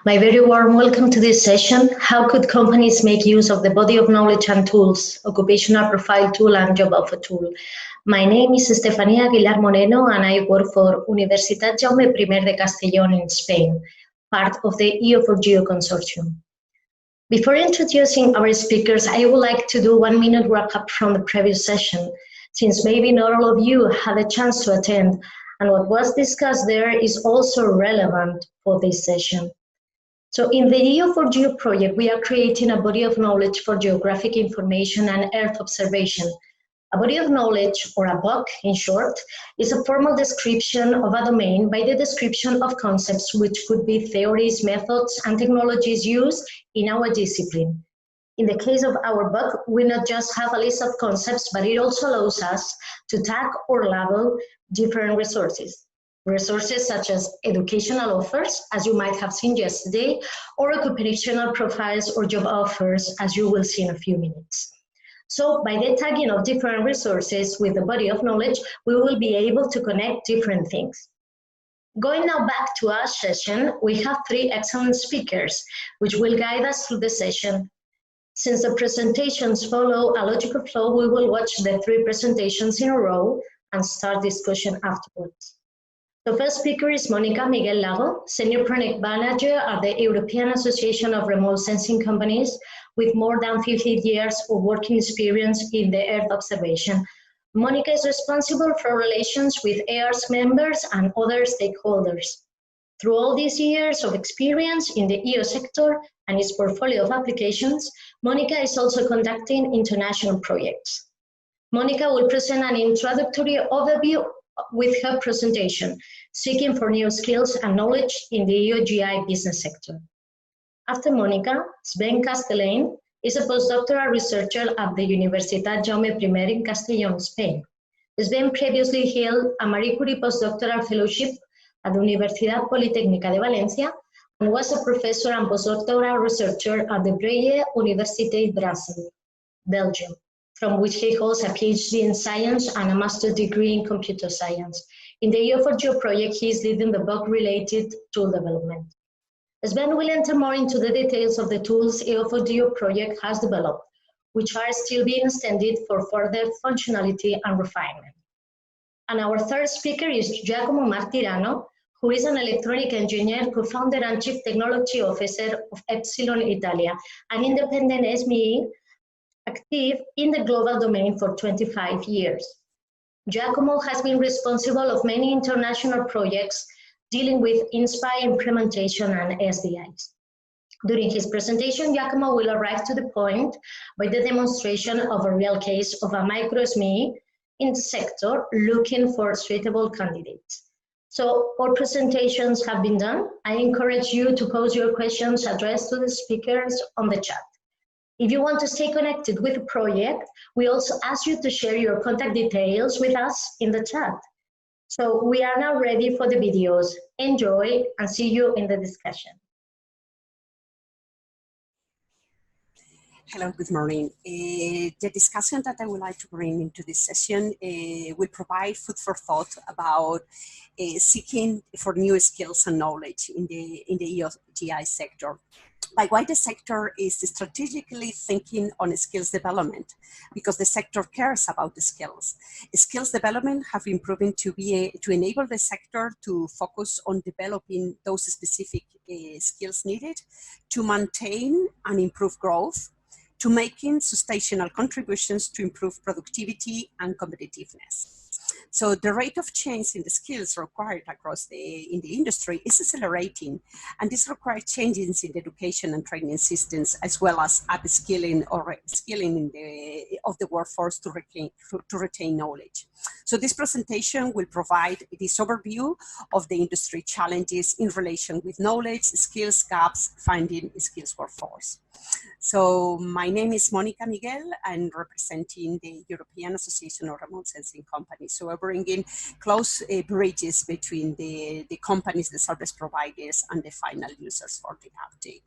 My very warm welcome to this session. How could companies make use of the body of knowledge and tools, occupational profile tool and job offer tool? My name is Estefania Aguilar Moreno and I work for Universitat Jaume I de Castellón in Spain, part of the EO GI BoK consortium. Before introducing our speakers, I would like to do 1 minute wrap-up from the previous session, since maybe not all of you had a chance to attend, and what was discussed there is also relevant for this session. So in the EO GI BoK project, we are creating a body of knowledge for geographic information and Earth observation. A body of knowledge, or a BoK in short, is a formal description of a domain by the description of concepts which could be theories, methods, and technologies used in our discipline. In the case of our BoK, we not just have a list of concepts, but it also allows us to tag or label different resources. Resources such as educational offers, as you might have seen yesterday, or occupational profiles or job offers, as you will see in a few minutes. So by the tagging of different resources with the body of knowledge, we will be able to connect different things. Going now back to our session, we have 3 excellent speakers, which will guide us through the session. Since the presentations follow a logical flow, we will watch the 3 presentations in a row and start discussion afterwards. The first speaker is Mónica Miguel-Lago, Senior Project Manager at the European Association of Remote Sensing Companies, with more than 50 years of working experience in the Earth observation. Mónica is responsible for relations with EARSC members and other stakeholders. Through all these years of experience in the EO sector and its portfolio of applications, Mónica is also conducting international projects. Mónica will present an introductory overview with her presentation, Seeking for New Skills and Knowledge in the EO GI business sector. After Mónica, Sven Casteleyn is a postdoctoral researcher at the Universitat Jaume I in Castellón, Spain. Sven previously held a Marie Curie postdoctoral fellowship at the Universidad Politécnica de Valencia and was a professor and postdoctoral researcher at the Vrije Universiteit Brussels, Belgium, from which he holds a PhD in science and a master's degree in computer science. In the EO GI BoK project, he is leading the BoK-related tool development. Sven will enter more into the details of the tools EO GI BoK project has developed, which are still being extended for further functionality and refinement. And our third speaker is Giacomo Martirano, who is an electronic engineer, co-founder and chief technology officer of Epsilon-Italia, an independent SME active in the global domain for 25 years. Giacomo has been responsible of many international projects dealing with INSPIRE implementation and SDIs. During his presentation, Giacomo will arrive to the point by the demonstration of a real case of a micro SME in the sector looking for suitable candidates. So all presentations have been done. I encourage you to pose your questions addressed to the speakers on the chat. If you want to stay connected with the project, we also ask you to share your contact details with us in the chat. So we are now ready for the videos. Enjoy and see you in the discussion. Hello, good morning. The discussion that I would like to bring into this session will provide food for thought about seeking for new skills and knowledge in the EO GI sector. By why the sector is strategically thinking on skills development, because the sector cares about the skills. Skills development have been proven to enable the sector to focus on developing those specific skills needed to maintain and improve growth, to making sustainable contributions to improve productivity and competitiveness. So the rate of change in the skills required across in the industry is accelerating, and this requires changes in the education and training systems, as well as upskilling or skilling of the workforce to retain knowledge. So this presentation will provide this overview of the industry challenges in relation with knowledge, skills gaps, finding skills workforce. So my name is Mónica Miguel. I'm representing the European Association of Remote Sensing Companies. So we're bringing close bridges between the companies, the service providers, and the final users for the uptake.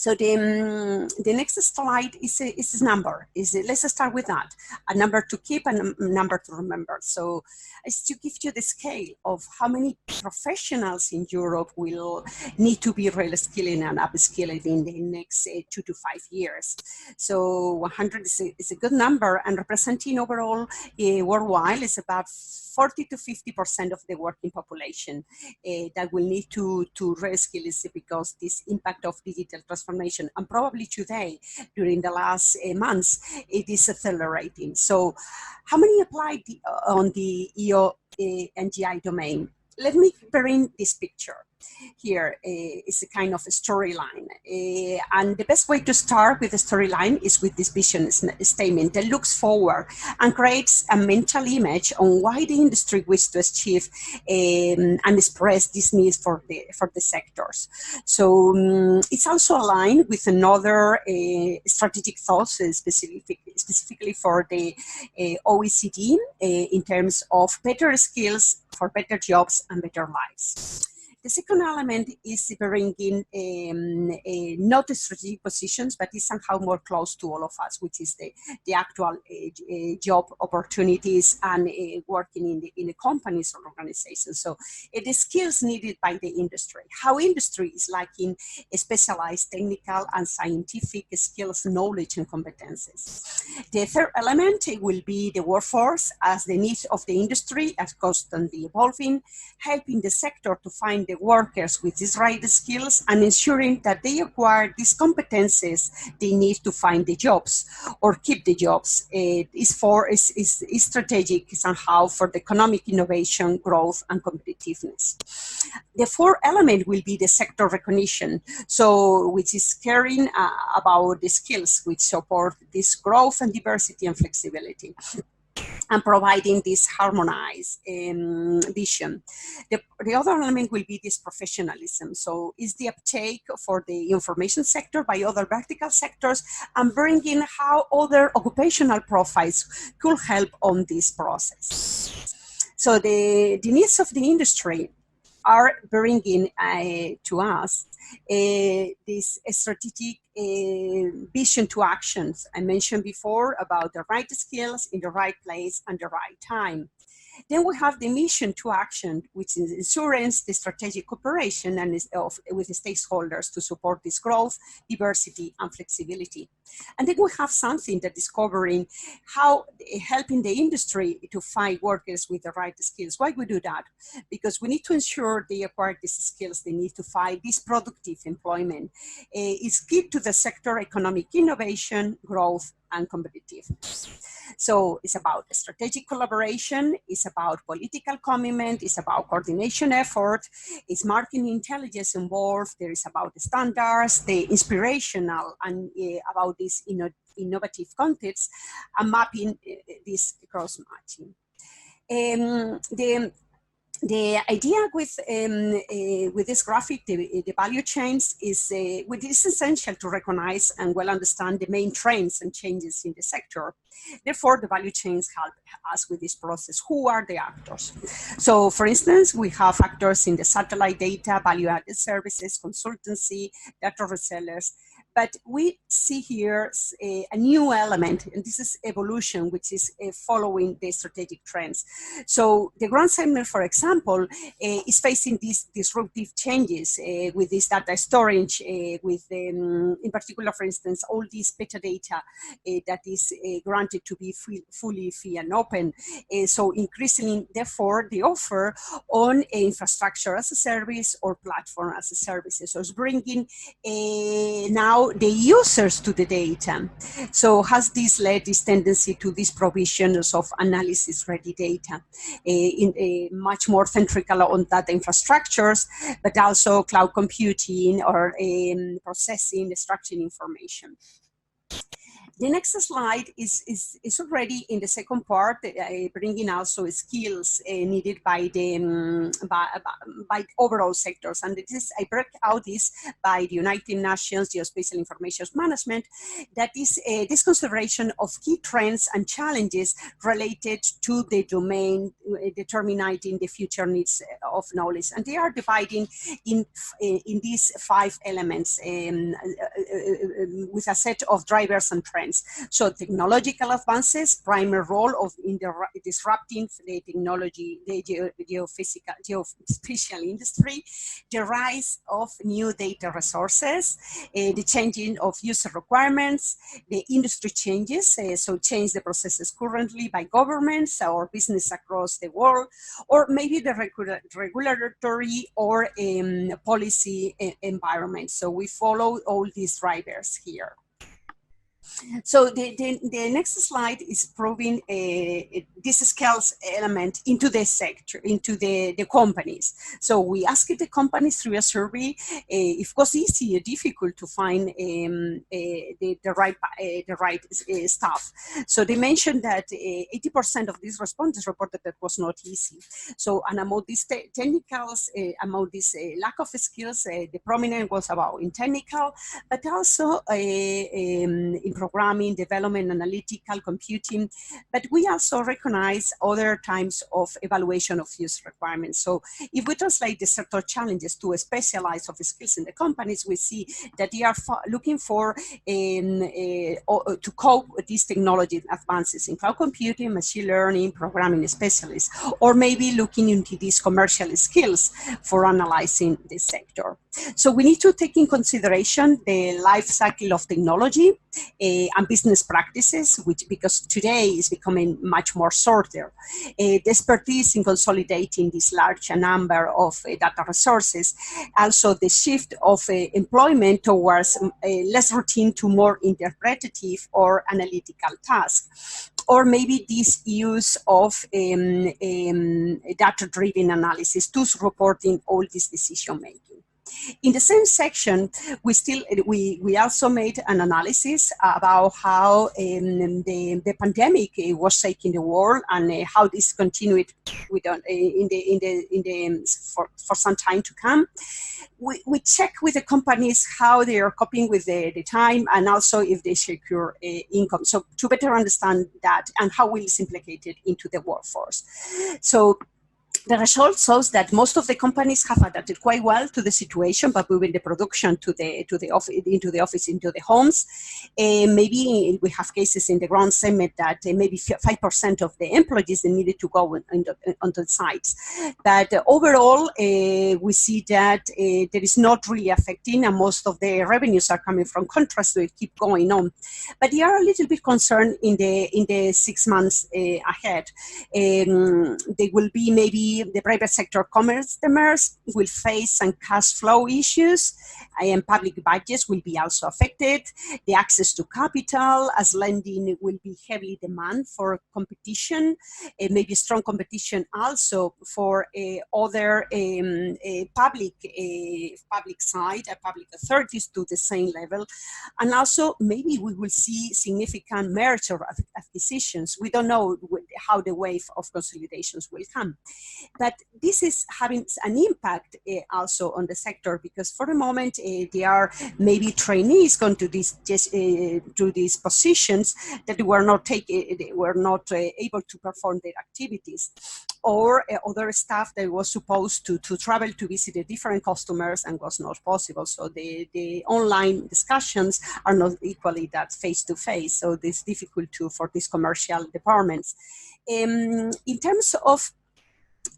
So the next slide is a number. Let's start with that. A number to keep and a number to remember. So it's to give you the scale of how many professionals in Europe will need to be reskilling and upskilling in the next 2 to 5 years. So 100 is a good number, and representing overall worldwide is about 40 to 50% of the working population that will need to reskill, is because this impact of digital transformation, and probably today, during the last months, it is accelerating. So how many applied on the EO and GI domain? Let me bring this picture. Here is a kind of a storyline. And the best way to start with the storyline is with this vision statement that looks forward and creates a mental image on why the industry wishes to achieve and express these needs for the sectors. So it's also aligned with another strategic thoughts specifically for the OECD in terms of better skills for better jobs and better lives. The second element is bringing not the strategic positions, but is somehow more close to all of us, which is the actual job opportunities and working in the companies or organizations. So the skills needed by the industry, how industry is lacking specialized technical and scientific skills, knowledge, and competences. The third element will be the workforce, as the needs of the industry are constantly evolving, helping the sector to find the workers with these right skills and ensuring that they acquire these competences they need to find the jobs or keep the jobs. Is strategic somehow for the economic innovation, growth, and competitiveness. The fourth element will be the sector recognition, so which is caring about the skills which support this growth and diversity and flexibility, and providing this harmonized vision. The other element will be this professionalism. So is the uptake for the information sector by other vertical sectors and bringing how other occupational profiles could help on this process. So the needs of the industry are bringing to us this strategic vision to actions. I mentioned before about the right skills in the right place and the right time. Then we have the mission to action, which is ensuring the strategic cooperation and with the stakeholders to support this growth, diversity, and flexibility. And then we have something that is covering how helping the industry to find workers with the right skills. Why we do that? Because we need to ensure they acquire these skills. They need to find this productive employment. It's key to the sector economic innovation, growth, and competitiveness. So it's about strategic collaboration, it's about political commitment, it's about coordination effort, it's marketing intelligence involved, there is about the standards, the inspirational, and about this innovative context, and mapping this cross-matching. The idea with this graphic, the value chains, is it is essential to recognize and well understand the main trends and changes in the sector. Therefore, the value chains help us with this process. Who are the actors? So, for instance, we have actors in the satellite data, value-added services, consultancy, data resellers. But we see here a new element, and this is evolution, which is following the strategic trends. So the ground segment, for example, is facing these disruptive changes with this data storage, with, in particular, for instance, all these metadata that is granted to be fully free and open. So increasingly, therefore, the offer on infrastructure as a service or platform as a service. So it's bringing now the users to the data. So has this led this tendency to these provisions of analysis-ready data, much more centric on data infrastructures, but also cloud computing or processing, structuring information. The next slide is already in the second part, bringing also skills needed by the by overall sectors. And this, I break out this by the United Nations Geospatial Information Management, that is this consideration of key trends and challenges related to the domain determining the future needs of knowledge. And they are dividing in these 5 elements with a set of drivers and trends. So technological advances, primary role of in the disrupting the technology, the geospatial industry, the rise of new data resources, the changing of user requirements, the industry changes, so change the processes currently by governments or business across the world, or maybe the regulatory or policy environment. So we follow all these drivers here. So the next slide is proving this skills element into the sector, into the companies. So we asked the companies through a survey if it was easy or difficult to find the right staff. So they mentioned that 80% of these respondents reported that was not easy. So, and among these technicals, among this lack of skills, the prominent was about in technical, but also in programming, development, analytical, computing, but we also recognize other types of evaluation of use requirements. So if we translate the sector challenges to a specialized of skills in the companies, we see that they are looking for to cope with these technology advances in cloud computing, machine learning, programming specialists, or maybe looking into these commercial skills for analyzing the sector. So we need to take in consideration the life cycle of technology and business practices, which because today is becoming much more shorter. The expertise in consolidating this large number of data resources, also the shift of employment towards less routine to more interpretative or analytical tasks, or maybe this use of data-driven analysis, tools reporting all this decision making. In the same section, we also made an analysis about how the pandemic was shaking the world and how this continued with, for some time to come. We check with the companies how they are coping with the time and also if they secure income. So to better understand that and how will this implicated into the workforce. So the result shows that most of the companies have adapted quite well to the situation, but moving the production into the office, into the homes. Maybe we have cases in the ground segment that maybe 5% of the employees needed to go onto the sites. But overall, we see that there is not really affecting, and most of the revenues are coming from contracts, so it keep going on. But they are a little bit concerned in the 6 months ahead. They will be maybe the private sector customers will face some cash flow issues, and public budgets will be also affected. The access to capital as lending will be heavily demand for competition, maybe strong competition also for other public side, public authorities to the same level. And also maybe we will see significant merger acquisitions. We don't know how the wave of consolidations will come. But this is having an impact also on the sector, because for the moment there are maybe trainees going to these positions that were not able to perform their activities, or other staff that was supposed to travel to visit the different customers and was not possible. So the online discussions are not equally that face-to-face. So it's difficult for these commercial departments. In terms of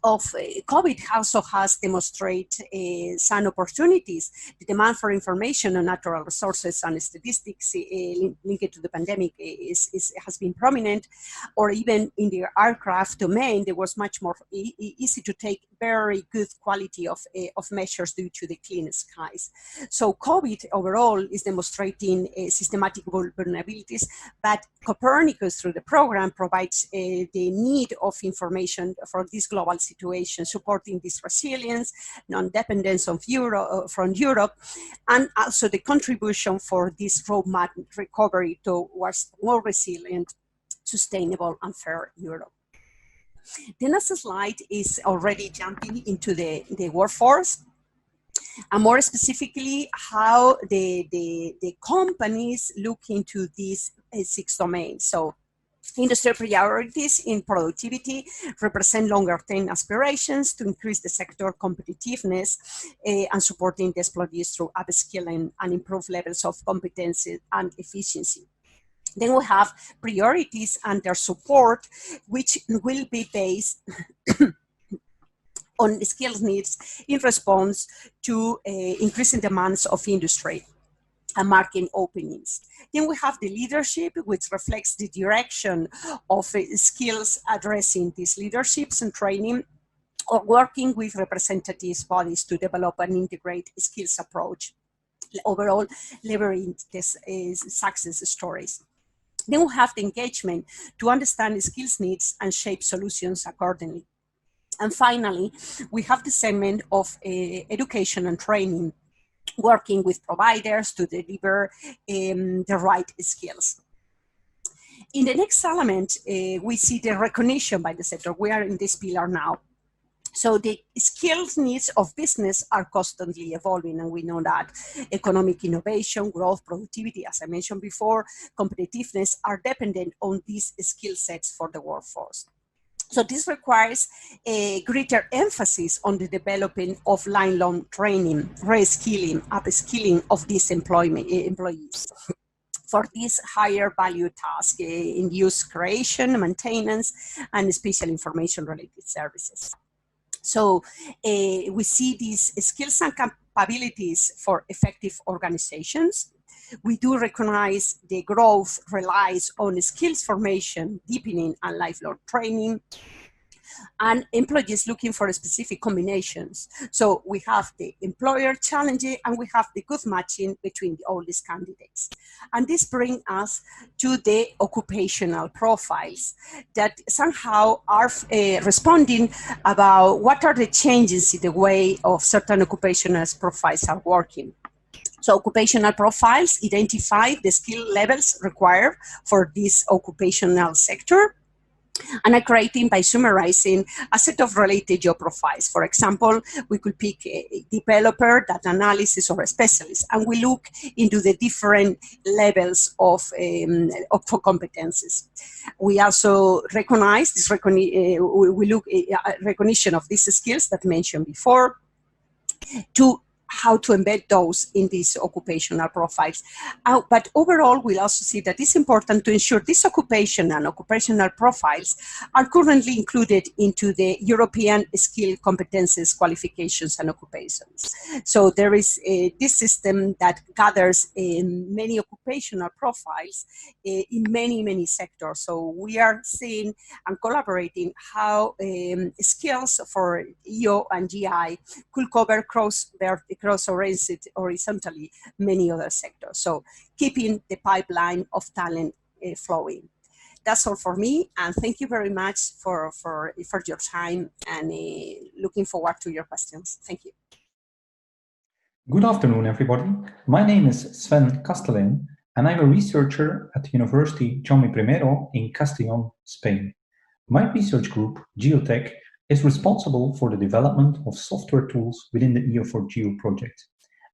COVID also has demonstrated some opportunities. The demand for information on natural resources and statistics linked to the pandemic has been prominent, or even in the aircraft domain, there was much more easy to take very good quality of measures due to the clean skies. So COVID overall is demonstrating systematic vulnerabilities, but Copernicus through the program provides the need of information for this global situation, supporting this resilience, non-dependence of from Europe, and also the contribution for this roadmap recovery towards more resilient, sustainable, and fair Europe. The next slide is already jumping into the workforce, and more specifically, how the companies look into these 6 domains. So industry priorities in productivity represent longer-term aspirations to increase the sector competitiveness and supporting the employees through upskilling and improved levels of competency and efficiency. Then we have priorities and their support, which will be based on skills needs in response to increasing demands of industry and market openings. Then we have the leadership, which reflects the direction of skills addressing these leaderships and training, or working with representative bodies to develop and integrate skills approach, overall leveraging this success stories. Then we have the engagement to understand the skills needs and shape solutions accordingly. And finally, we have the segment of education and training, working with providers to deliver the right skills. In the next element, we see the recognition by the sector. We are in this pillar now. So the skills needs of business are constantly evolving, and we know that economic innovation, growth, productivity, as I mentioned before, competitiveness are dependent on these skill sets for the workforce. So this requires a greater emphasis on the developing of lifelong training, reskilling, upskilling of these employees for this higher value task in use creation, maintenance, and special information related services. So we see these skills and capabilities for effective organizations. We do recognize the growth relies on skills formation, deepening, and lifelong training, and employees looking for specific combinations. So we have the employer challenging, and we have the good matching between all these candidates. And this brings us to the occupational profiles that somehow are responding about what are the changes in the way of certain occupational profiles are working. So occupational profiles identify the skill levels required for this occupational sector, and are creating by summarizing a set of related job profiles. For example, we could pick a developer, data analysis, or a specialist, and we look into the different levels of competencies. We also recognize this, we look at recognition of these skills that I mentioned before, to how to embed those in these occupational profiles. But overall, we'll also see that it's important to ensure this occupation and occupational profiles are currently included into the European Skill Competences, Qualifications and Occupations. So there is this system that gathers many occupational profiles in many sectors. So we are seeing and collaborating how skills for EO and GI could cover horizontally many other sectors. So keeping the pipeline of talent flowing. That's all for me, and thank you very much for your time, and looking forward to your questions. Thank you. Good afternoon, everybody. My name is Sven Casteleyn, and I'm a researcher at the University Jaume I in Castellon, Spain. My research group, GEOTEC, is responsible for the development of software tools within the EO4GEO project.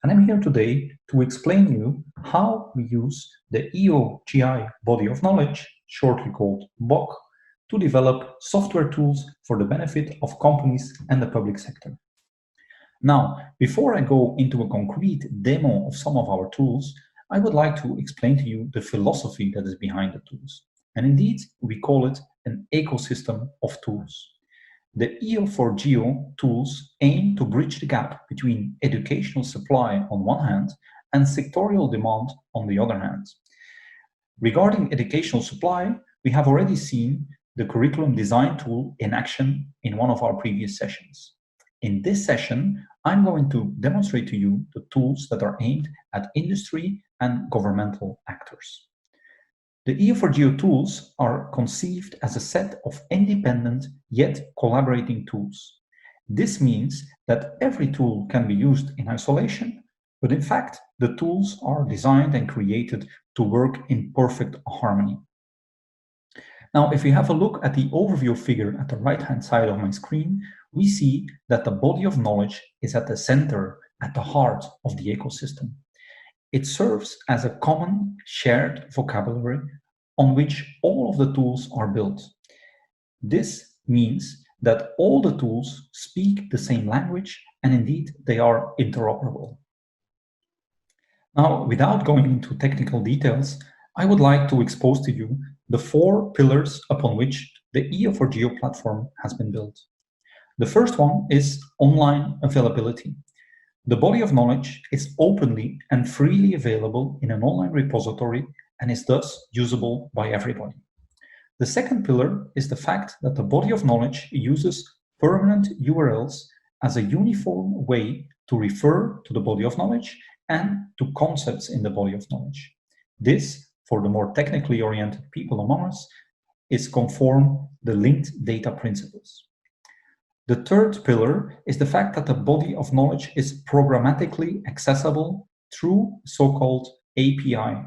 And I'm here today to explain to you how we use the EO GI body of knowledge, shortly called BoK, to develop software tools for the benefit of companies and the public sector. Now, before I go into a concrete demo of some of our tools, I would like to explain to you the philosophy that is behind the tools. And indeed, we call it an ecosystem of tools. The EO4GEO tools aim to bridge the gap between educational supply on one hand and sectorial demand on the other hand. Regarding educational supply, we have already seen the curriculum design tool in action in one of our previous sessions. In this session, I'm going to demonstrate to you the tools that are aimed at industry and governmental actors. The EO4GEO tools are conceived as a set of independent yet collaborating tools. This means that every tool can be used in isolation, but in fact, the tools are designed and created to work in perfect harmony. Now, if we have a look at the overview figure at the right-hand side of my screen, we see that the body of knowledge is at the center, at the heart of the ecosystem. It serves as a common shared vocabulary on which all of the tools are built. This means that all the tools speak the same language, and indeed they are interoperable. Now, without going into technical details, I would like to expose to you the 4 pillars upon which the EO4GEO platform has been built. The first one is online availability. The body of knowledge is openly and freely available in an online repository and is thus usable by everybody. The second pillar is the fact that the body of knowledge uses permanent URLs as a uniform way to refer to the body of knowledge and to concepts in the body of knowledge. This, for the more technically oriented people among us, is conform the linked data principles. The third pillar is the fact that the body of knowledge is programmatically accessible through so-called API.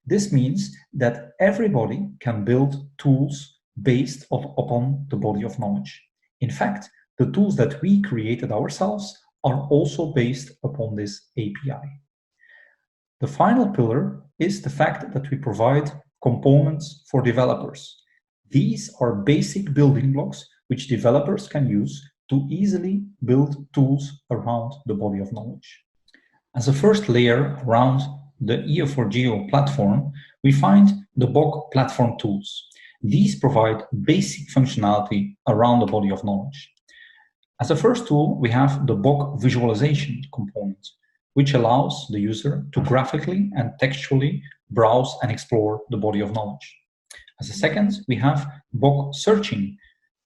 This means that everybody can build tools based upon the body of knowledge. In fact, the tools that we created ourselves are also based upon this API. The final pillar is the fact that we provide components for developers. These are basic building blocks which developers can use to easily build tools around the body of knowledge. As a first layer around the EO4GEO platform, we find the BoK platform tools. These provide basic functionality around the body of knowledge. As a first tool, we have the BoK visualization component, which allows the user to graphically and textually browse and explore the body of knowledge. As a second, we have BoK searching,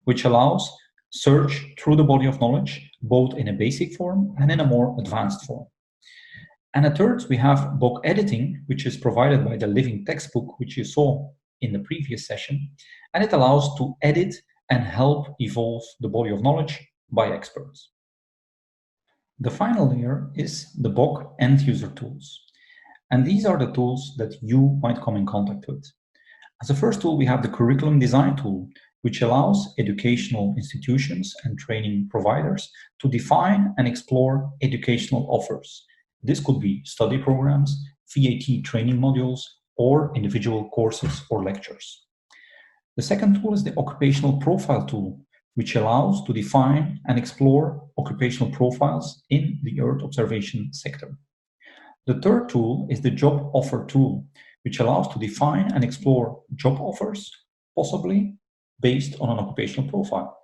which allows search through the body of knowledge, both in a basic form and in a more advanced form. And a third, we have BoK editing, which is provided by the living textbook, which you saw in the previous session, and it allows to edit and help evolve the body of knowledge by experts. The final layer is the BoK end-user tools. And these are the tools that you might come in contact with. As a first tool, we have the curriculum design tool, which allows educational institutions and training providers to define and explore educational offers. This could be study programs, VAT training modules, or individual courses or lectures. The second tool is the occupational profile tool, which allows to define and explore occupational profiles in the Earth observation sector. The third tool is the job offer tool, which allows to define and explore job offers, possibly based on an occupational profile.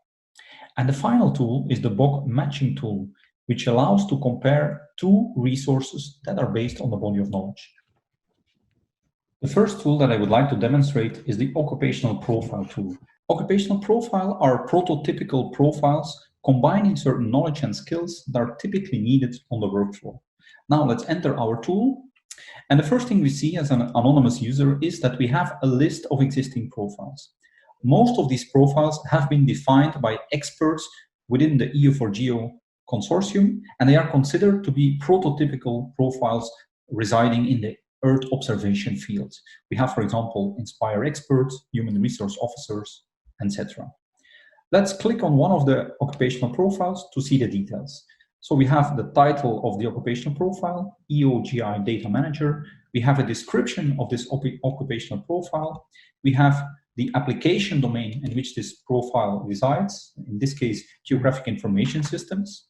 And the final tool is the BoK matching tool, which allows to compare 2 resources that are based on the body of knowledge. The first tool that I would like to demonstrate is the occupational profile tool. Occupational profile are prototypical profiles combining certain knowledge and skills that are typically needed on the workflow. Now let's enter our tool. And the first thing we see as an anonymous user is that we have a list of existing profiles. Most of these profiles have been defined by experts within the EO4GEO consortium, and they are considered to be prototypical profiles residing in the Earth observation field. We have, for example, Inspire experts, human resource officers, etc. Let's click on one of the occupational profiles to see the details. So we have the title of the occupational profile, EO GI Data Manager. We have a description of this occupational profile. We have the application domain in which this profile resides, in this case, geographic information systems.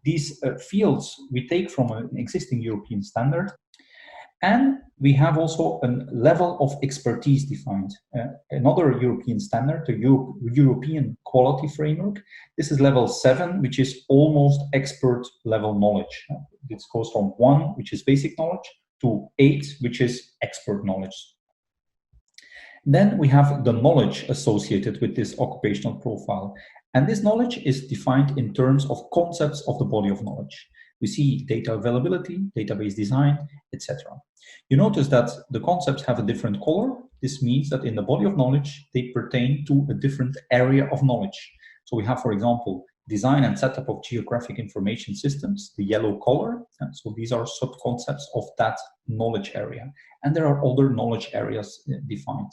These fields we take from an existing European standard. And we have also a level of expertise defined. Another European standard, the European Quality Framework. This is level 7, which is almost expert level knowledge. This goes from 1, which is basic knowledge, to 8, which is expert knowledge. Then we have the knowledge associated with this occupational profile. And this knowledge is defined in terms of concepts of the body of knowledge. We see data availability, database design, etc. You notice that the concepts have a different color. This means that in the body of knowledge, they pertain to a different area of knowledge. So we have, for example, design and setup of geographic information systems, the yellow color. So these are sub-concepts of that knowledge area. And there are other knowledge areas defined.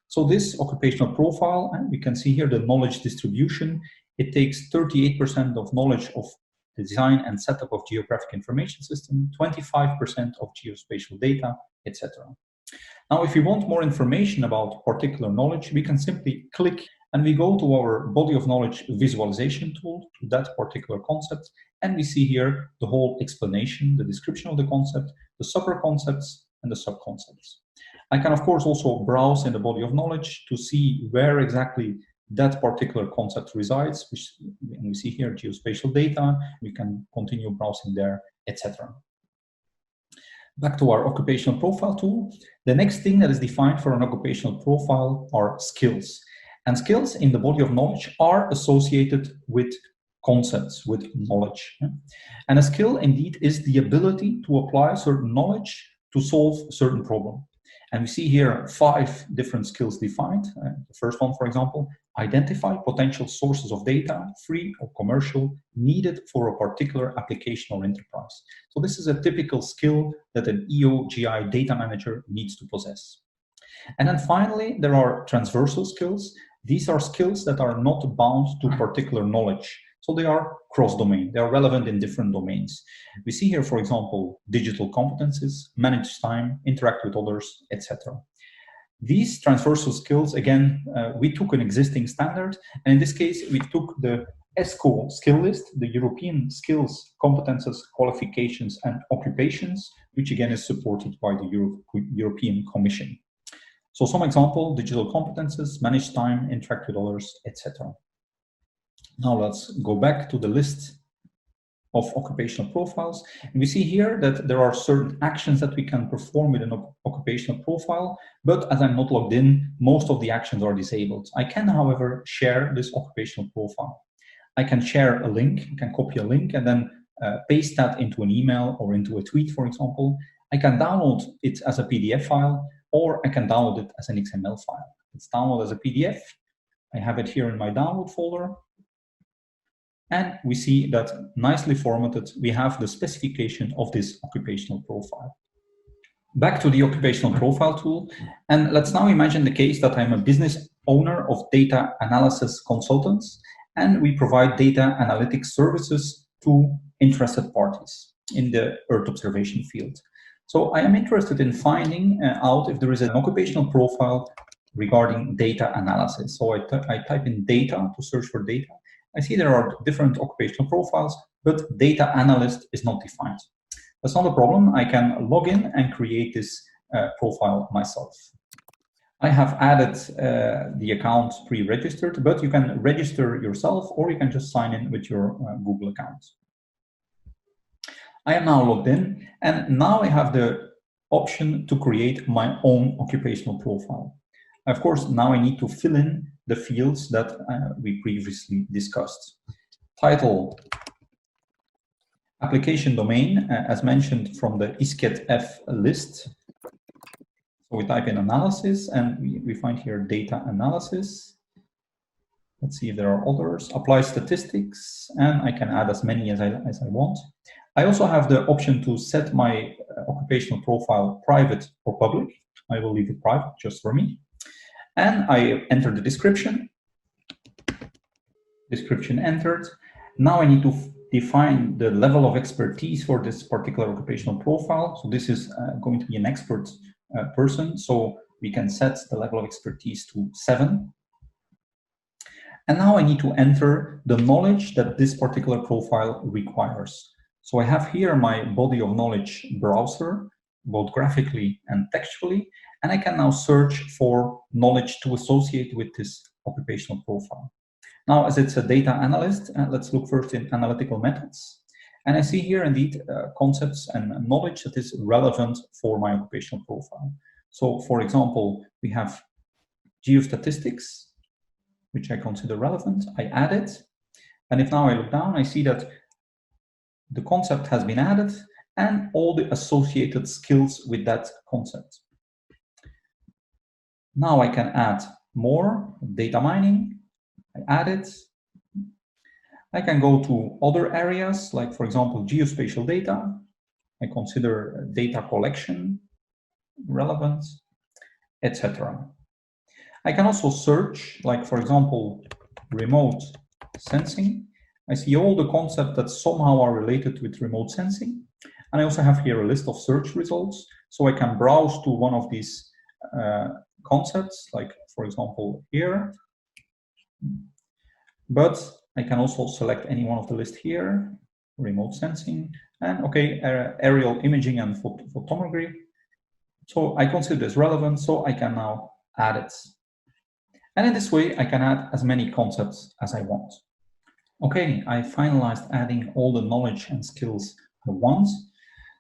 So this occupational profile, and we can see here the knowledge distribution. It takes 38% of knowledge of the design and setup of geographic information system, 25% of geospatial data, etc. Now, if you want more information about particular knowledge, we can simply click and we go to our body of knowledge visualization tool, to that particular concept, and we see here the whole explanation, the description of the concept, the super-concepts, and the sub-concepts. I can, of course, also browse in the body of knowledge to see where exactly that particular concept resides, which we see here geospatial data. We can continue browsing there, etc. Back to our occupational profile tool. The next thing that is defined for an occupational profile are skills. And skills in the body of knowledge are associated with concepts, with knowledge. And a skill indeed is the ability to apply certain knowledge to solve a certain problem. And we see here 5 different skills defined. The first one, for example, identify potential sources of data, free or commercial, needed for a particular application or enterprise. So this is a typical skill that an EO GI data manager needs to possess. And then finally, there are transversal skills. These are skills that are not bound to particular knowledge. So they are cross-domain. They are relevant in different domains. We see here, for example, digital competencies, manage time, interact with others, etc. These transversal skills, again, we took an existing standard, and in this case, we took the ESCO skill list, the European Skills, Competences, Qualifications, and Occupations, which again is supported by the European Commission. So some example, digital competences, manage time, interact with others, etc. Now let's go back to the list of occupational profiles. And we see here that there are certain actions that we can perform with an occupational profile, but as I'm not logged in, most of the actions are disabled. I can, however, share this occupational profile. I can share a link, I can copy a link and then paste that into an email or into a tweet, for example. I can download it as a PDF file, or I can download it as an XML file. It's downloaded as a PDF. I have it here in my download folder. And we see that nicely formatted, we have the specification of this occupational profile. Back to the occupational profile tool. And let's now imagine the case that I'm a business owner of data analysis consultants, and we provide data analytics services to interested parties in the Earth observation field. So I am interested in finding out if there is an occupational profile regarding data analysis. So I type in data to search for data. I see there are different occupational profiles, but data analyst is not defined. That's not a problem. I can log in and create this profile myself. I have added the account pre-registered, but you can register yourself or you can just sign in with your Google account. I am now logged in, and now I have the option to create my own occupational profile. Of course, now I need to fill in the fields that we previously discussed. Title, application domain, as mentioned from the ISCET-F list. So we type in analysis, and we find here data analysis. Let's see if there are others. Apply statistics, and I can add as many as I want. I also have the option to set my occupational profile private or public. I will leave it private just for me. And I enter the description. Description entered. Now I need to define the level of expertise for this particular occupational profile. So this is going to be an expert person. So we can set the level of expertise to 7. And now I need to enter the knowledge that this particular profile requires. So I have here my body of knowledge browser, both graphically and textually, and I can now search for knowledge to associate with this occupational profile. Now, as it's a data analyst, let's look first in analytical methods. And I see here indeed concepts and knowledge that is relevant for my occupational profile. So for example, we have geostatistics, which I consider relevant. I add it. And if now I look down, I see that the concept has been added and all the associated skills with that concept. Now I can add more data mining. I add it. I can go to other areas, like for example, geospatial data. I consider data collection relevant, etc. I can also search, like for example, remote sensing. I see all the concepts that somehow are related with remote sensing. And I also have here a list of search results. So I can browse to one of these concepts, like for example here. But I can also select any one of the list here, remote sensing, and okay, aerial imaging and photogrammetry. So I consider this relevant, so I can now add it. And in this way, I can add as many concepts as I want. Okay, I finalized adding all the knowledge and skills I want.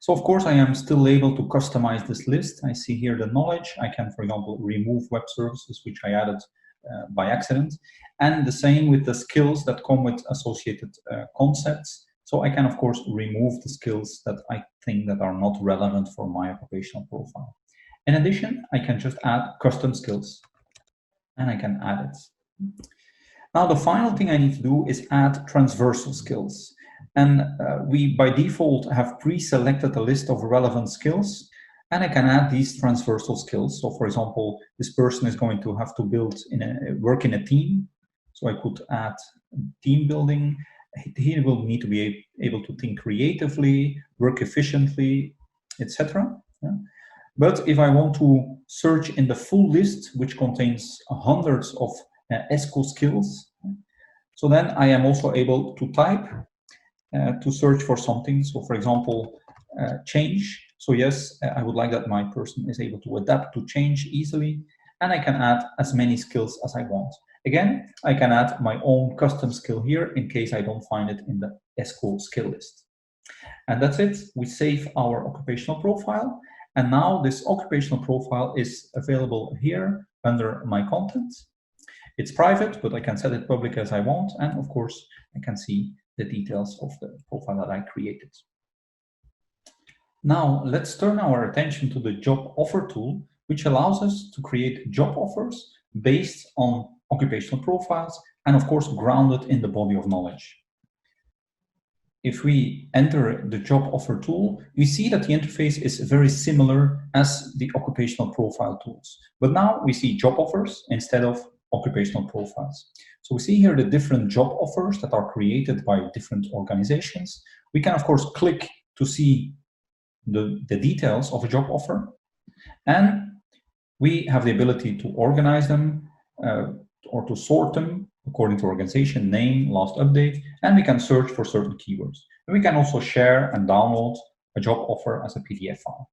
So of course, I am still able to customize this list. I see here the knowledge. I can, for example, remove web services, which I added by accident. And the same with the skills that come with associated concepts. So I can, of course, remove the skills that I think that are not relevant for my occupational profile. In addition, I can just add custom skills, and I can add it. Now, the final thing I need to do is add transversal skills. And we, by default, have pre-selected a list of relevant skills, and I can add these transversal skills. So, for example, this person is going to have to work in a team. So I could add team building. He will need to be able to think creatively, work efficiently, etc. Yeah. But if I want to search in the full list, which contains hundreds of ESCO skills, so then I am also able to type to search for something. So for example, change. So yes, I would like that my person is able to adapt to change easily, and I can add as many skills as I want. Again, I can add my own custom skill here in case I don't find it in the ESCO skill list. And that's it. We save our occupational profile. And now this occupational profile is available here under my content. It's private, but I can set it public as I want. And of course, I can see the details of the profile that I created. Now, let's turn our attention to the job offer tool, which allows us to create job offers based on occupational profiles and of course, grounded in the body of knowledge. If we enter the job offer tool, we see that the interface is very similar as the occupational profile tools. But now we see job offers instead of occupational profiles. So we see here the different job offers that are created by different organizations. We can, of course, click to see the details of a job offer. And we have the ability to organize them or to sort them according to organization, name, last update, and we can search for certain keywords. And we can also share and download a job offer as a PDF file.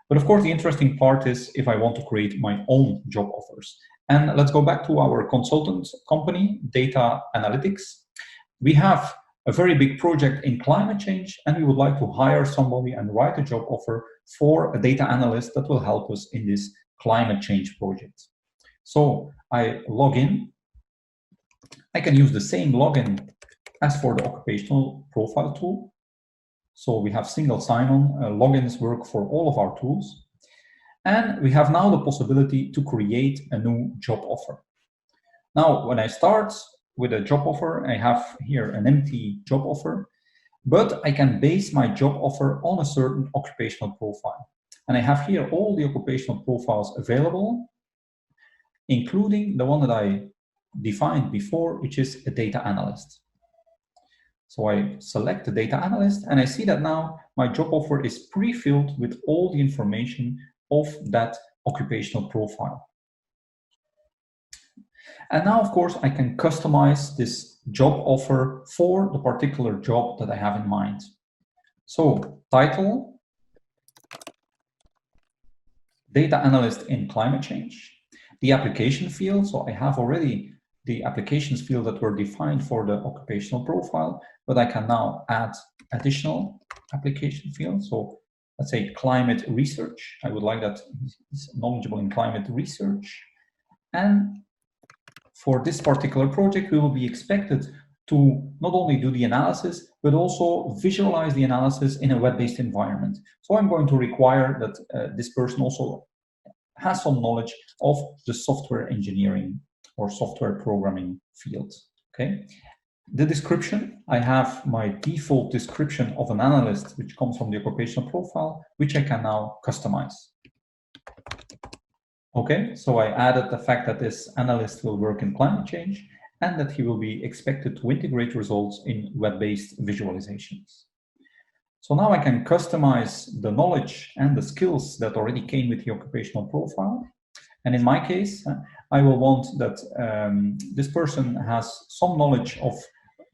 But of course, the interesting part is if I want to create my own job offers. And let's go back to our consultant company, Data Analytics. We have a very big project in climate change, and we would like to hire somebody and write a job offer for a data analyst that will help us in this climate change project. So I log in. I can use the same login as for the occupational profile tool. So we have single sign-on. Logins work for all of our tools. And we have now the possibility to create a new job offer. Now, when I start with a job offer, I have here an empty job offer, but I can base my job offer on a certain occupational profile. And I have here all the occupational profiles available, including the one that I defined before, which is a data analyst. So I select the data analyst, and I see that now my job offer is pre-filled with all the information of that occupational profile. And now, of course, I can customize this job offer for the particular job that I have in mind. So, title, data analyst in climate change, the application field. So I have already the applications field that were defined for the occupational profile, but I can now add additional application fields. So let's say climate research. I would like that he's knowledgeable in climate research. And for this particular project, we will be expected to not only do the analysis, but also visualize the analysis in a web-based environment. So I'm going to require that this person also has some knowledge of the software engineering or software programming field, okay? The description, I have my default description of an analyst, which comes from the occupational profile, which I can now customize. Okay, so I added the fact that this analyst will work in climate change and that he will be expected to integrate results in web-based visualizations. So now I can customize the knowledge and the skills that already came with the occupational profile. And in my case, I will want that this person has some knowledge of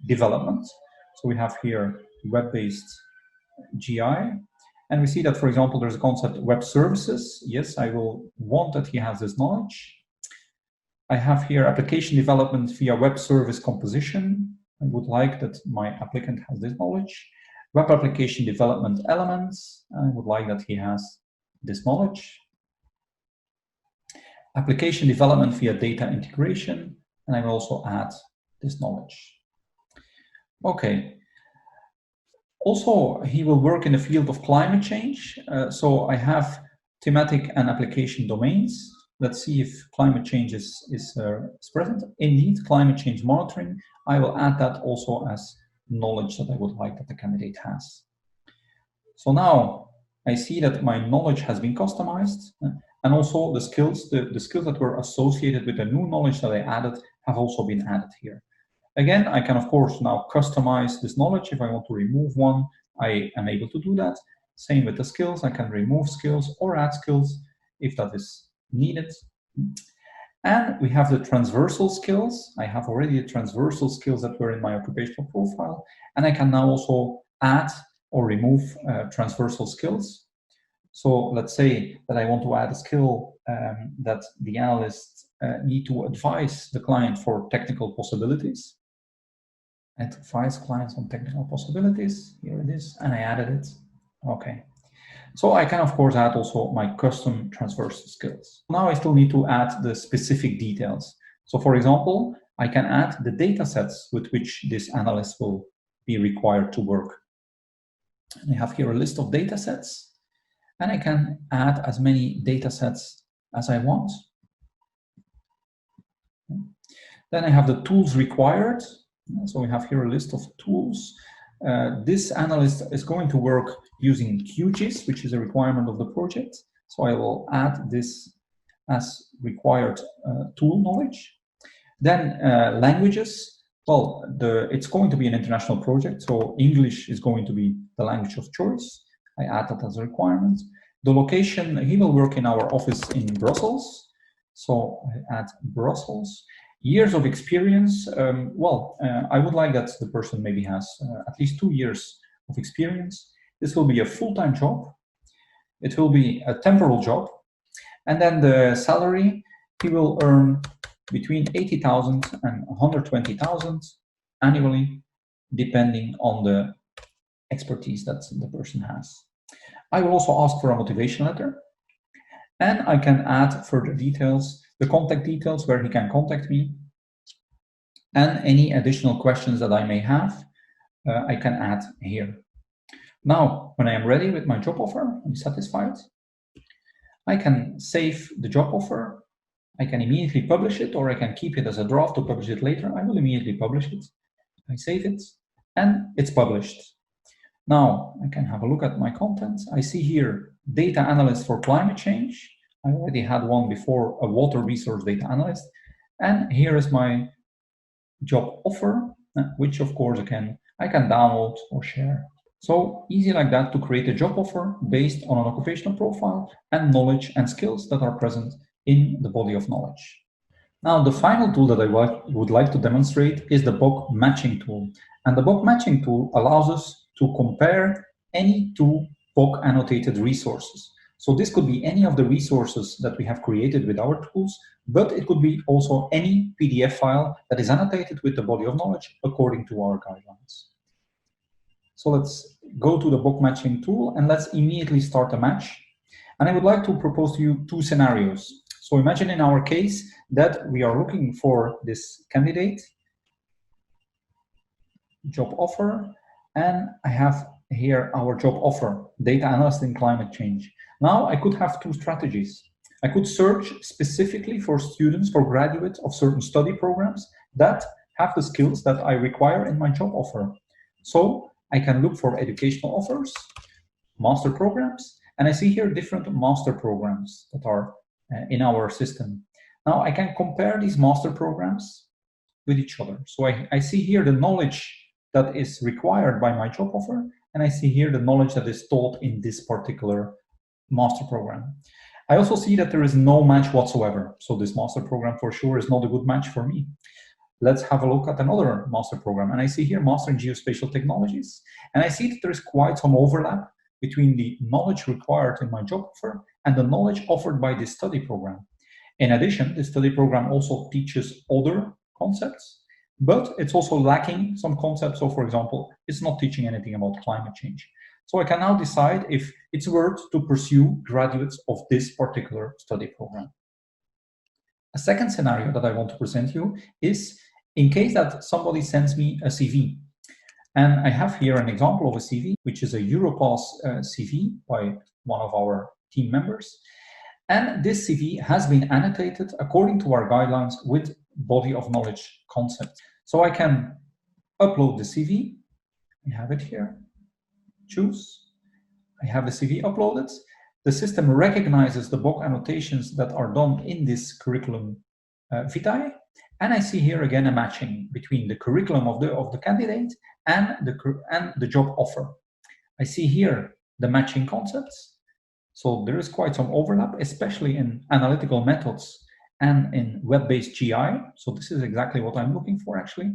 development. So we have here web-based GI. And we see that, for example, there's a concept web services. Yes, I will want that he has this knowledge. I have here application development via web service composition. I would like that my applicant has this knowledge. Web application development elements. I would like that he has this knowledge. Application development via data integration. And I will also add this knowledge. Okay. Also, he will work in the field of climate change. So I have thematic and application domains. Let's see if climate change is present. Indeed, climate change monitoring. I will add that also as knowledge that I would like that the candidate has. So now I see that my knowledge has been customized, and also the skills that were associated with the new knowledge that I added have also been added here. Again, I can, of course, now customize this knowledge. If I want to remove one, I am able to do that. Same with the skills. I can remove skills or add skills if that is needed. And we have the transversal skills. I have already the transversal skills that were in my occupational profile. And I can now also add or remove transversal skills. So let's say that I want to add a skill that the analysts need to advise the client for technical possibilities. Advise clients on technical possibilities. Here it is, and I added it. Okay. So I can, of course, add also my custom transversal skills. Now I still need to add the specific details. So for example, I can add the data sets with which this analyst will be required to work. And I have here a list of data sets, and I can add as many data sets as I want. Then I have the tools required. So we have here a list of tools. This analyst is going to work using QGIS, which is a requirement of the project. So I will add this as required tool knowledge. Then languages. Well, it's going to be an international project, so English is going to be the language of choice. I add that as a requirement. The location, he will work in our office in Brussels. So I add Brussels. Years of experience, I would like that the person maybe has at least 2 years of experience. This will be a full-time job. It will be a temporal job. And then the salary, he will earn between 80,000 and 120,000 annually, depending on the expertise that the person has. I will also ask for a motivation letter. And I can add further details, the contact details where he can contact me, and any additional questions that I may have, I can add here. Now, when I am ready with my job offer, I'm satisfied. I can save the job offer. I can immediately publish it, or I can keep it as a draft to publish it later. I will immediately publish it. I save it, and it's published. Now, I can have a look at my content. I see here data analyst for climate change. I already had one before, a water resource data analyst. And here is my job offer, which of course I can download or share. So easy like that to create a job offer based on an occupational profile and knowledge and skills that are present in the body of knowledge. Now, the final tool that I would like to demonstrate is the BoK matching tool. And the BoK matching tool allows us to compare any two BoK annotated resources. So this could be any of the resources that we have created with our tools, but it could be also any PDF file that is annotated with the body of knowledge according to our guidelines. So let's go to the BoK matching tool and let's immediately start a match. And I would like to propose to you two scenarios. So imagine in our case that we are looking for this candidate, job offer, and I have here our job offer, data analyst in climate change. Now I could have two strategies. I could search specifically for students, for graduates of certain study programs that have the skills that I require in my job offer. So I can look for educational offers, master programs, and I see here different master programs that are in our system. Now I can compare these master programs with each other. So I see here the knowledge that is required by my job offer, and I see here the knowledge that is taught in this particular master program. I also see that there is no match whatsoever. So this master program for sure is not a good match for me. Let's have a look at another master program. And I see here Master in Geospatial Technologies. And I see that there is quite some overlap between the knowledge required in my job offer and the knowledge offered by this study program. In addition, this study program also teaches other concepts, but it's also lacking some concepts. So for example, it's not teaching anything about climate change. So I can now decide if it's worth to pursue graduates of this particular study program. A second scenario that I want to present you is in case that somebody sends me a CV. And I have here an example of a CV, which is a Europass CV by one of our team members. And this CV has been annotated according to our guidelines with body of knowledge concept. So I can upload the CV. I have it here. Choose. I have the CV uploaded. The system recognizes the BoK annotations that are done in this curriculum vitae. And I see here again a matching between the curriculum of the candidate and the job offer. I see here the matching concepts. So there is quite some overlap, especially in analytical methods and in web-based GI. So this is exactly what I'm looking for, actually.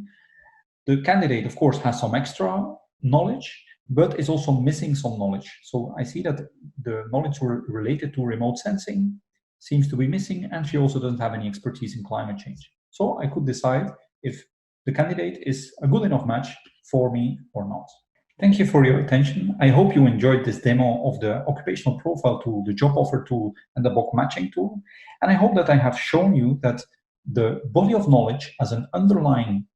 The candidate, of course, has some extra knowledge, but is also missing some knowledge. So I see that the knowledge related to remote sensing seems to be missing, and she also doesn't have any expertise in climate change. So I could decide if the candidate is a good enough match for me or not. Thank you for your attention. I hope you enjoyed this demo of the occupational profile tool, the job offer tool, and the BoK matching tool. And I hope that I have shown you that the body of knowledge as an underlying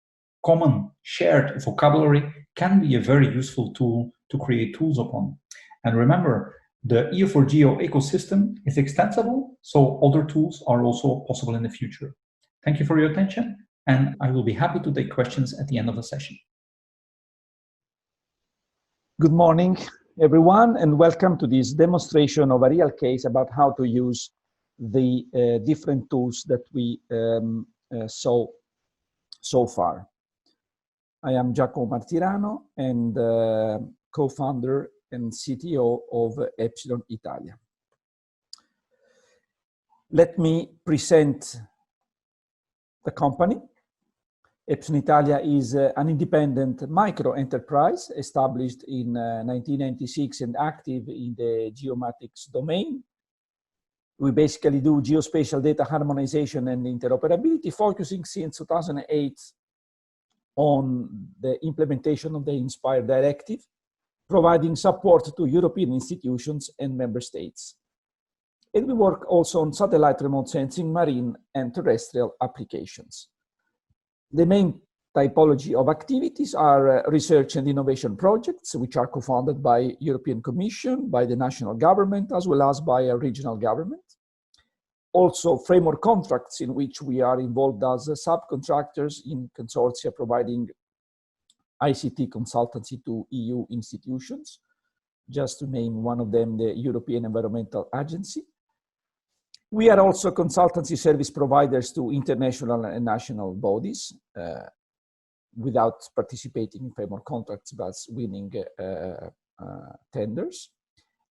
common shared vocabulary can be a very useful tool to create tools upon. And remember, the EO4Geo ecosystem is extensible, so other tools are also possible in the future. Thank you for your attention, and I will be happy to take questions at the end of the session. Good morning, everyone, and welcome to this demonstration of a real case about how to use the different tools that we saw so far. I am Giacomo Martirano and co-founder and CTO of Epsilon-Italia. Let me present the company. Epsilon-Italia is an independent micro-enterprise established in 1996 and active in the geomatics domain. We basically do geospatial data harmonization and interoperability, focusing since 2008 on the implementation of the INSPIRE directive, providing support to European institutions and member states. And we work also on satellite remote sensing, marine and terrestrial applications. The main typology of activities are research and innovation projects, which are co-funded by European Commission, by the national government, as well as by a regional government. Also framework contracts in which we are involved as subcontractors in consortia providing ICT consultancy to EU institutions, just to name one of them, the European Environmental Agency. We are also consultancy service providers to international and national bodies without participating in framework contracts, but winning tenders.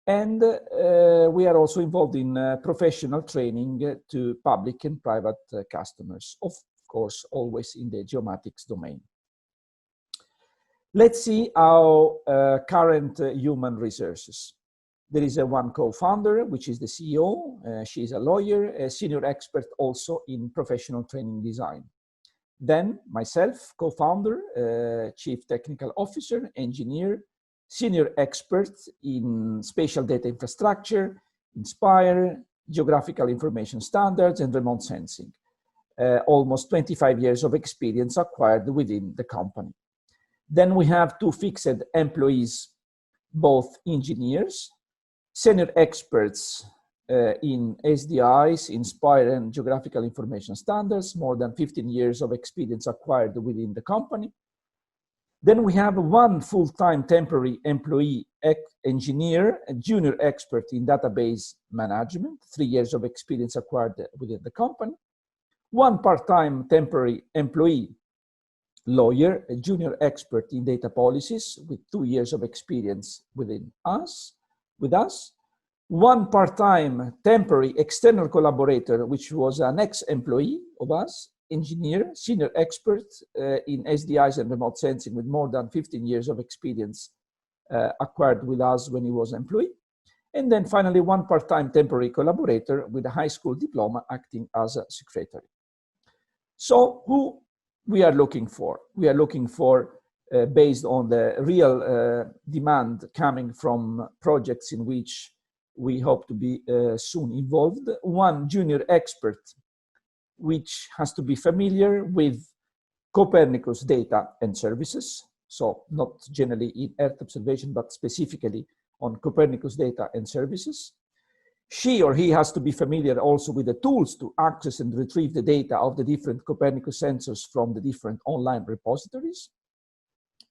And we are also involved in professional training to public and private customers, of course, always in the geomatics domain. Let's see our current human resources. There is one co-founder, which is the CEO. She is a lawyer, a senior expert also in professional training design. Then myself, co-founder, chief technical officer, engineer, senior expert in spatial data infrastructure, INSPIRE, geographical information standards, and remote sensing. almost 25 years of experience acquired within the company. Then we have 2 fixed employees, both engineers, senior experts in SDIs, Inspire and Geographical Information Standards, more than 15 years of experience acquired within the company. Then we have 1 full-time temporary employee engineer, a junior expert in database management, 3 years of experience acquired within the company. 1 part-time temporary employee lawyer, a junior expert in data policies with 2 years of experience with us. 1 part-time temporary external collaborator, which was an ex-employee of us, engineer, senior expert in SDIs and remote sensing with more than 15 years of experience acquired with us when he was employee. And then finally, 1 part-time temporary collaborator with a high school diploma acting as a secretary. So who we are looking for? We are looking for, based on the real demand coming from projects in which we hope to be soon involved, 1 junior expert which has to be familiar with Copernicus data and services. So not generally in Earth observation, but specifically on Copernicus data and services. She or he has to be familiar also with the tools to access and retrieve the data of the different Copernicus sensors from the different online repositories.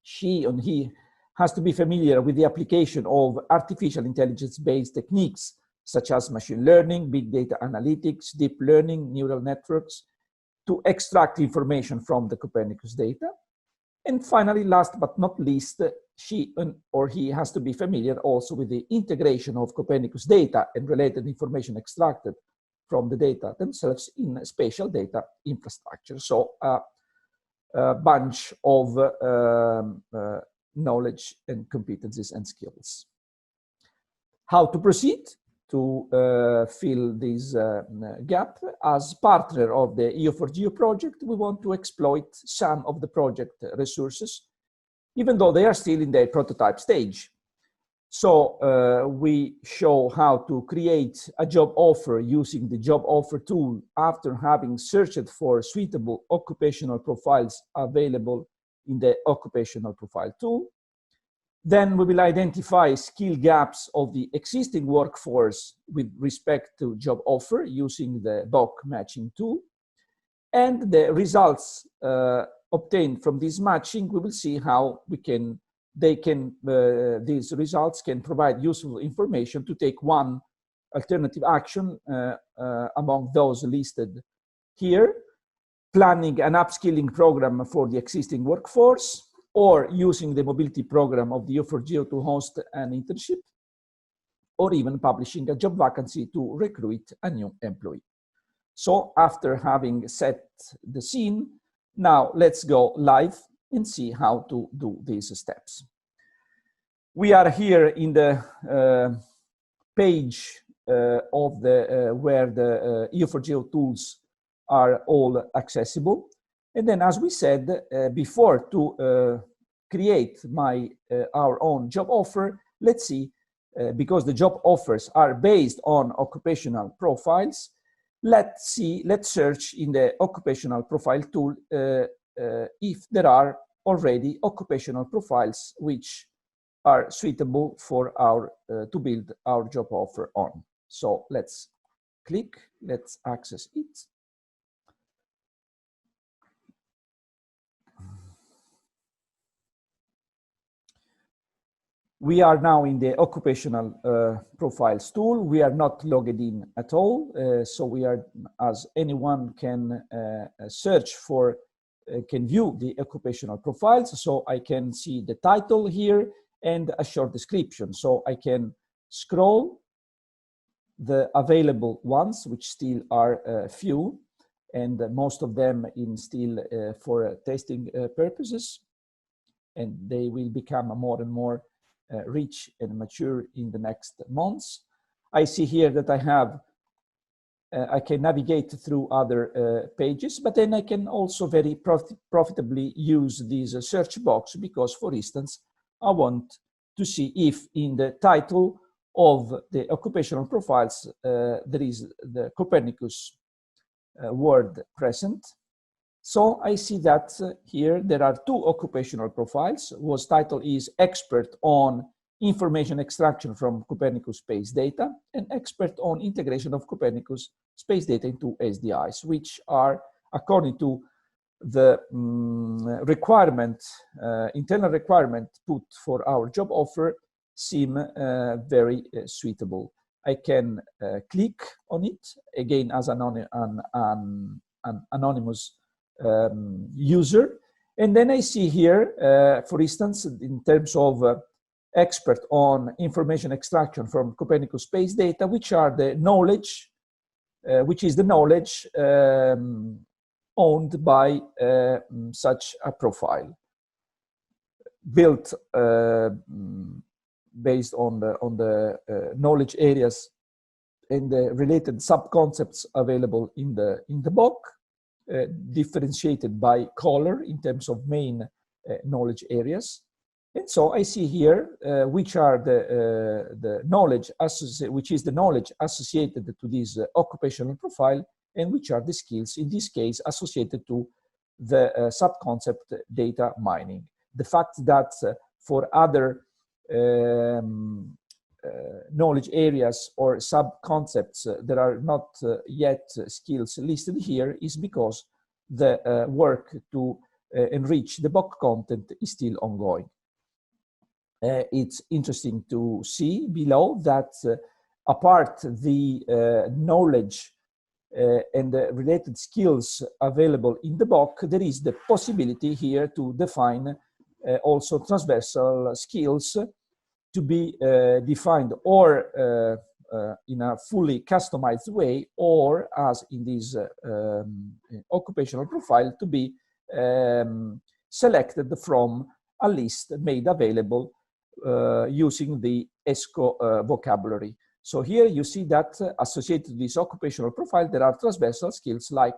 She or he has to be familiar with the application of artificial intelligence-based techniques such as machine learning, big data analytics, deep learning, neural networks, to extract information from the Copernicus data. And finally, last but not least, she or he has to be familiar also with the integration of Copernicus data and related information extracted from the data themselves in spatial data infrastructure. So a bunch of knowledge and competencies and skills. How to proceed to fill this gap? As partner of the EO4GEO project, we want to exploit some of the project resources, even though they are still in their prototype stage. So we show how to create a job offer using the job offer tool after having searched for suitable occupational profiles available in the occupational profile tool. Then we will identify skill gaps of the existing workforce with respect to job offer using the BoK matching tool. And the results obtained from this matching, we will see how these results can provide useful information to take 1 alternative action among those listed here, planning an upskilling program for the existing workforce, or using the mobility program of the EO4GEO to host an internship, or even publishing a job vacancy to recruit a new employee. So after having set the scene, now let's go live and see how to do these steps. We are here in the page of the where the EO4GEO tools are all accessible. And then, as we said before, to create our own job offer, let's see, because the job offers are based on occupational profiles, let's search in the occupational profile tool if there are already occupational profiles which are suitable for to build our job offer on. So let's click, let's access it. We are now in the occupational profiles tool. We are not logged in at all. So we are, as anyone can search for, can view the occupational profiles. So I can see the title here and a short description. So I can scroll the available ones, which still are few, and most of them in still for testing purposes. And they will become more and more rich and mature in the next months. I see here that I can navigate through other pages, but then I can also very profitably use this search box because, for instance, I want to see if in the title of the occupational profiles there is the Copernicus word present. So I see that here there are two occupational profiles whose title is expert on information extraction from Copernicus space data and expert on integration of Copernicus space data into SDIs, which are, according to the requirement, internal requirement put for our job offer, seem very suitable. I can click on it again as an anonymous user, and then I see here, for instance, in terms of expert on information extraction from Copernicus space data, which are the knowledge, which is the knowledge owned by such a profile, built based on the knowledge areas and the related sub-concepts available in the BoK, differentiated by color in terms of main knowledge areas. And so I see here which are the knowledge which is the knowledge associated to this occupational profile, and which are the skills, in this case, associated to the sub-concept data mining. The fact that for other knowledge areas or sub-concepts there are not yet skills listed here is because the work to enrich the BoK content is still ongoing. It's interesting to see below that apart the knowledge and the related skills available in the BoK, there is the possibility here to define also transversal skills to be defined or in a fully customized way, or as in this occupational profile to be selected from a list made available using the ESCO vocabulary. So here you see that associated to this occupational profile, there are transversal skills like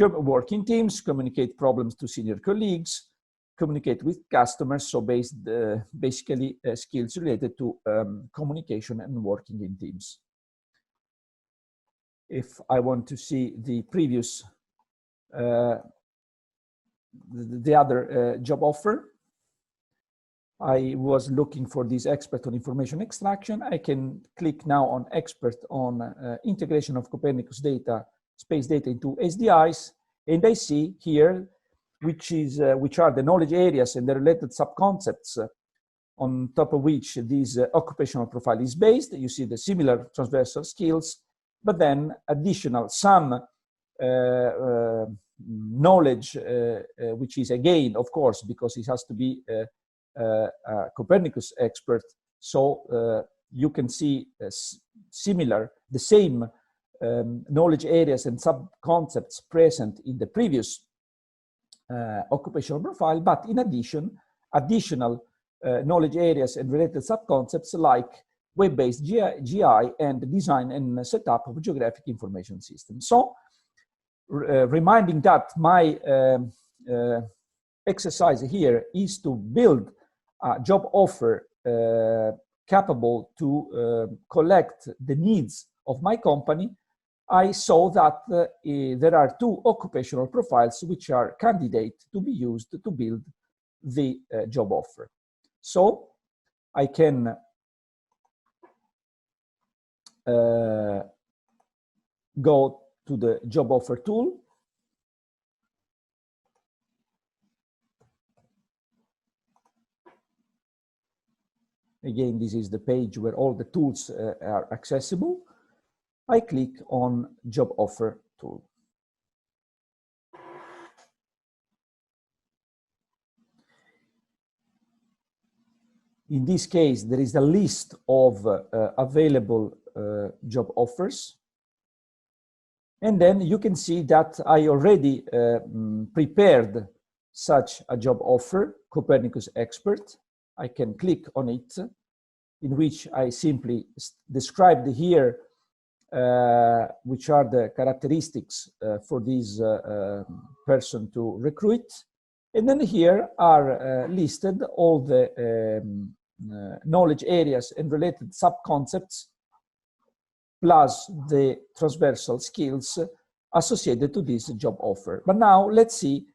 work in teams, communicate problems to senior colleagues, communicate with customers, so basically skills related to communication and working in teams. If I want to see the previous, the other job offer, I was looking for this expert on information extraction. I can click now on expert on integration of Copernicus data, space data into SDIs, and I see here which are the knowledge areas and the related sub-concepts on top of which this occupational profile is based. You see the similar transversal skills, but then additional some knowledge, which is again, of course, because it has to be Copernicus expert, so you can see the same knowledge areas and sub-concepts present in the previous occupational profile, but in addition, additional knowledge areas and related sub-concepts like web-based GI and design and setup of geographic information systems. So, reminding that my exercise here is to build a job offer capable to collect the needs of my company, I saw that there are two occupational profiles which are candidates to be used to build the job offer. So I can go to the job offer tool. Again, this is the page where all the tools are accessible. I click on job offer tool. In this case, there is a list of available job offers. And then you can see that I already prepared such a job offer, Copernicus Expert. I can click on it, in which I simply described here which are the characteristics for this person to recruit. And then here are listed all the knowledge areas and related sub-concepts, plus the transversal skills associated to this job offer. But now let's see,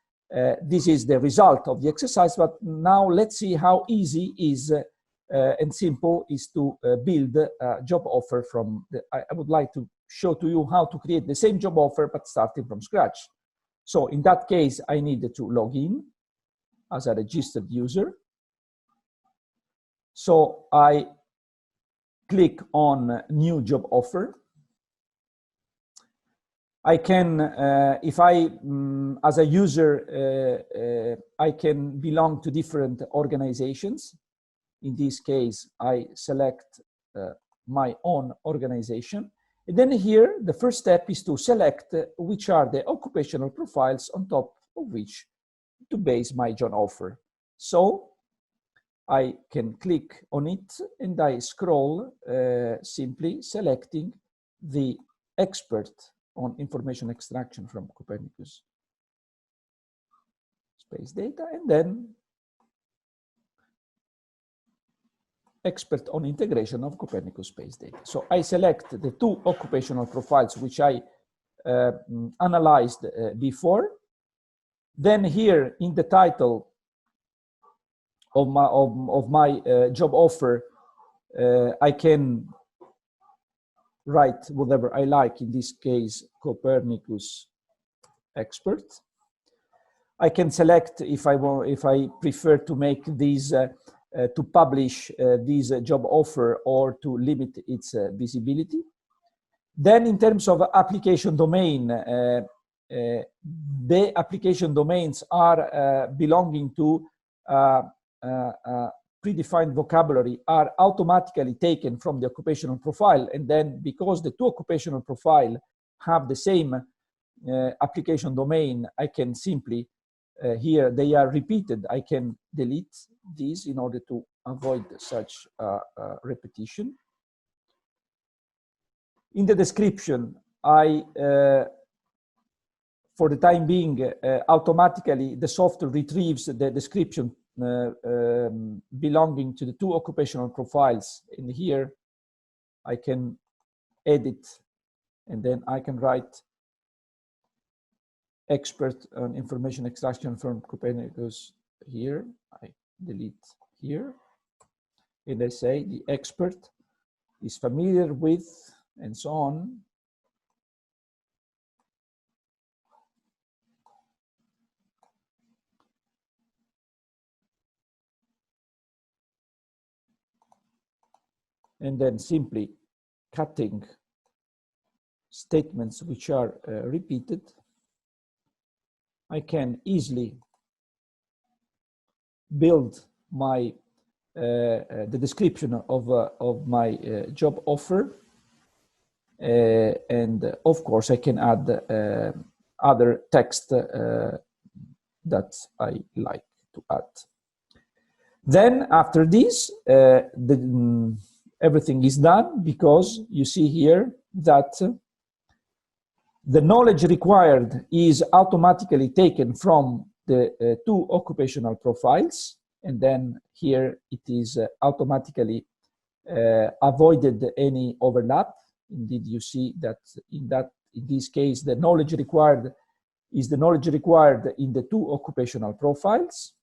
this is the result of the exercise, but now let's see how easy is and simple is to build a job offer from I would like to show to you how to create the same job offer but starting from scratch. So in that case, I needed to log in as a registered user. So I click on new job offer. I can, if I, as a user, I can belong to different organizations. In this case, I select my own organization. And then here, the first step is to select which are the occupational profiles on top of which to base my job offer. So I can click on it and I scroll, simply selecting the expert on information extraction from Copernicus space data, and then expert on integration of Copernicus space data. So I select the two occupational profiles which I analyzed before. Then here in the title of my job offer, I can write whatever I like, in this case, Copernicus expert. I can select if I prefer to make these, to publish this job offer or to limit its visibility. Then in terms of application domain, the application domains are belonging to predefined vocabulary are automatically taken from the occupational profile, and then because the two occupational profile have the same application domain, I can simply, here they are repeated, I can delete these in order to avoid such repetition. In the description, I, for the time being, automatically the software retrieves the description belonging to the two occupational profiles. And here I can edit, and then I can write expert on information extraction from Copernicus here. I delete here, and I say the expert is familiar with, and so on. And then simply cutting statements which are repeated, I can easily build my the description of my job offer, and of course I can add other text that I like to add. Then after this, everything is done, because you see here that the knowledge required is automatically taken from the two occupational profiles, and then here it is automatically avoided any overlap. Indeed, you see that in this case, the knowledge required is the knowledge required in the two occupational profiles.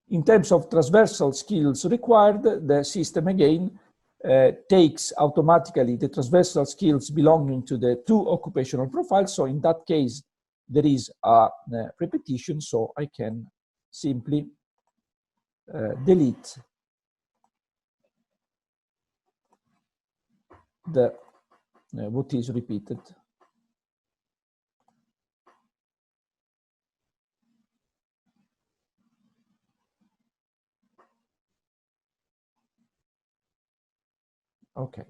In terms of transversal skills required, the system again takes automatically the transversal skills belonging to the two occupational profiles. So in that case, there is a repetition, so I can simply delete the what is repeated. Okay,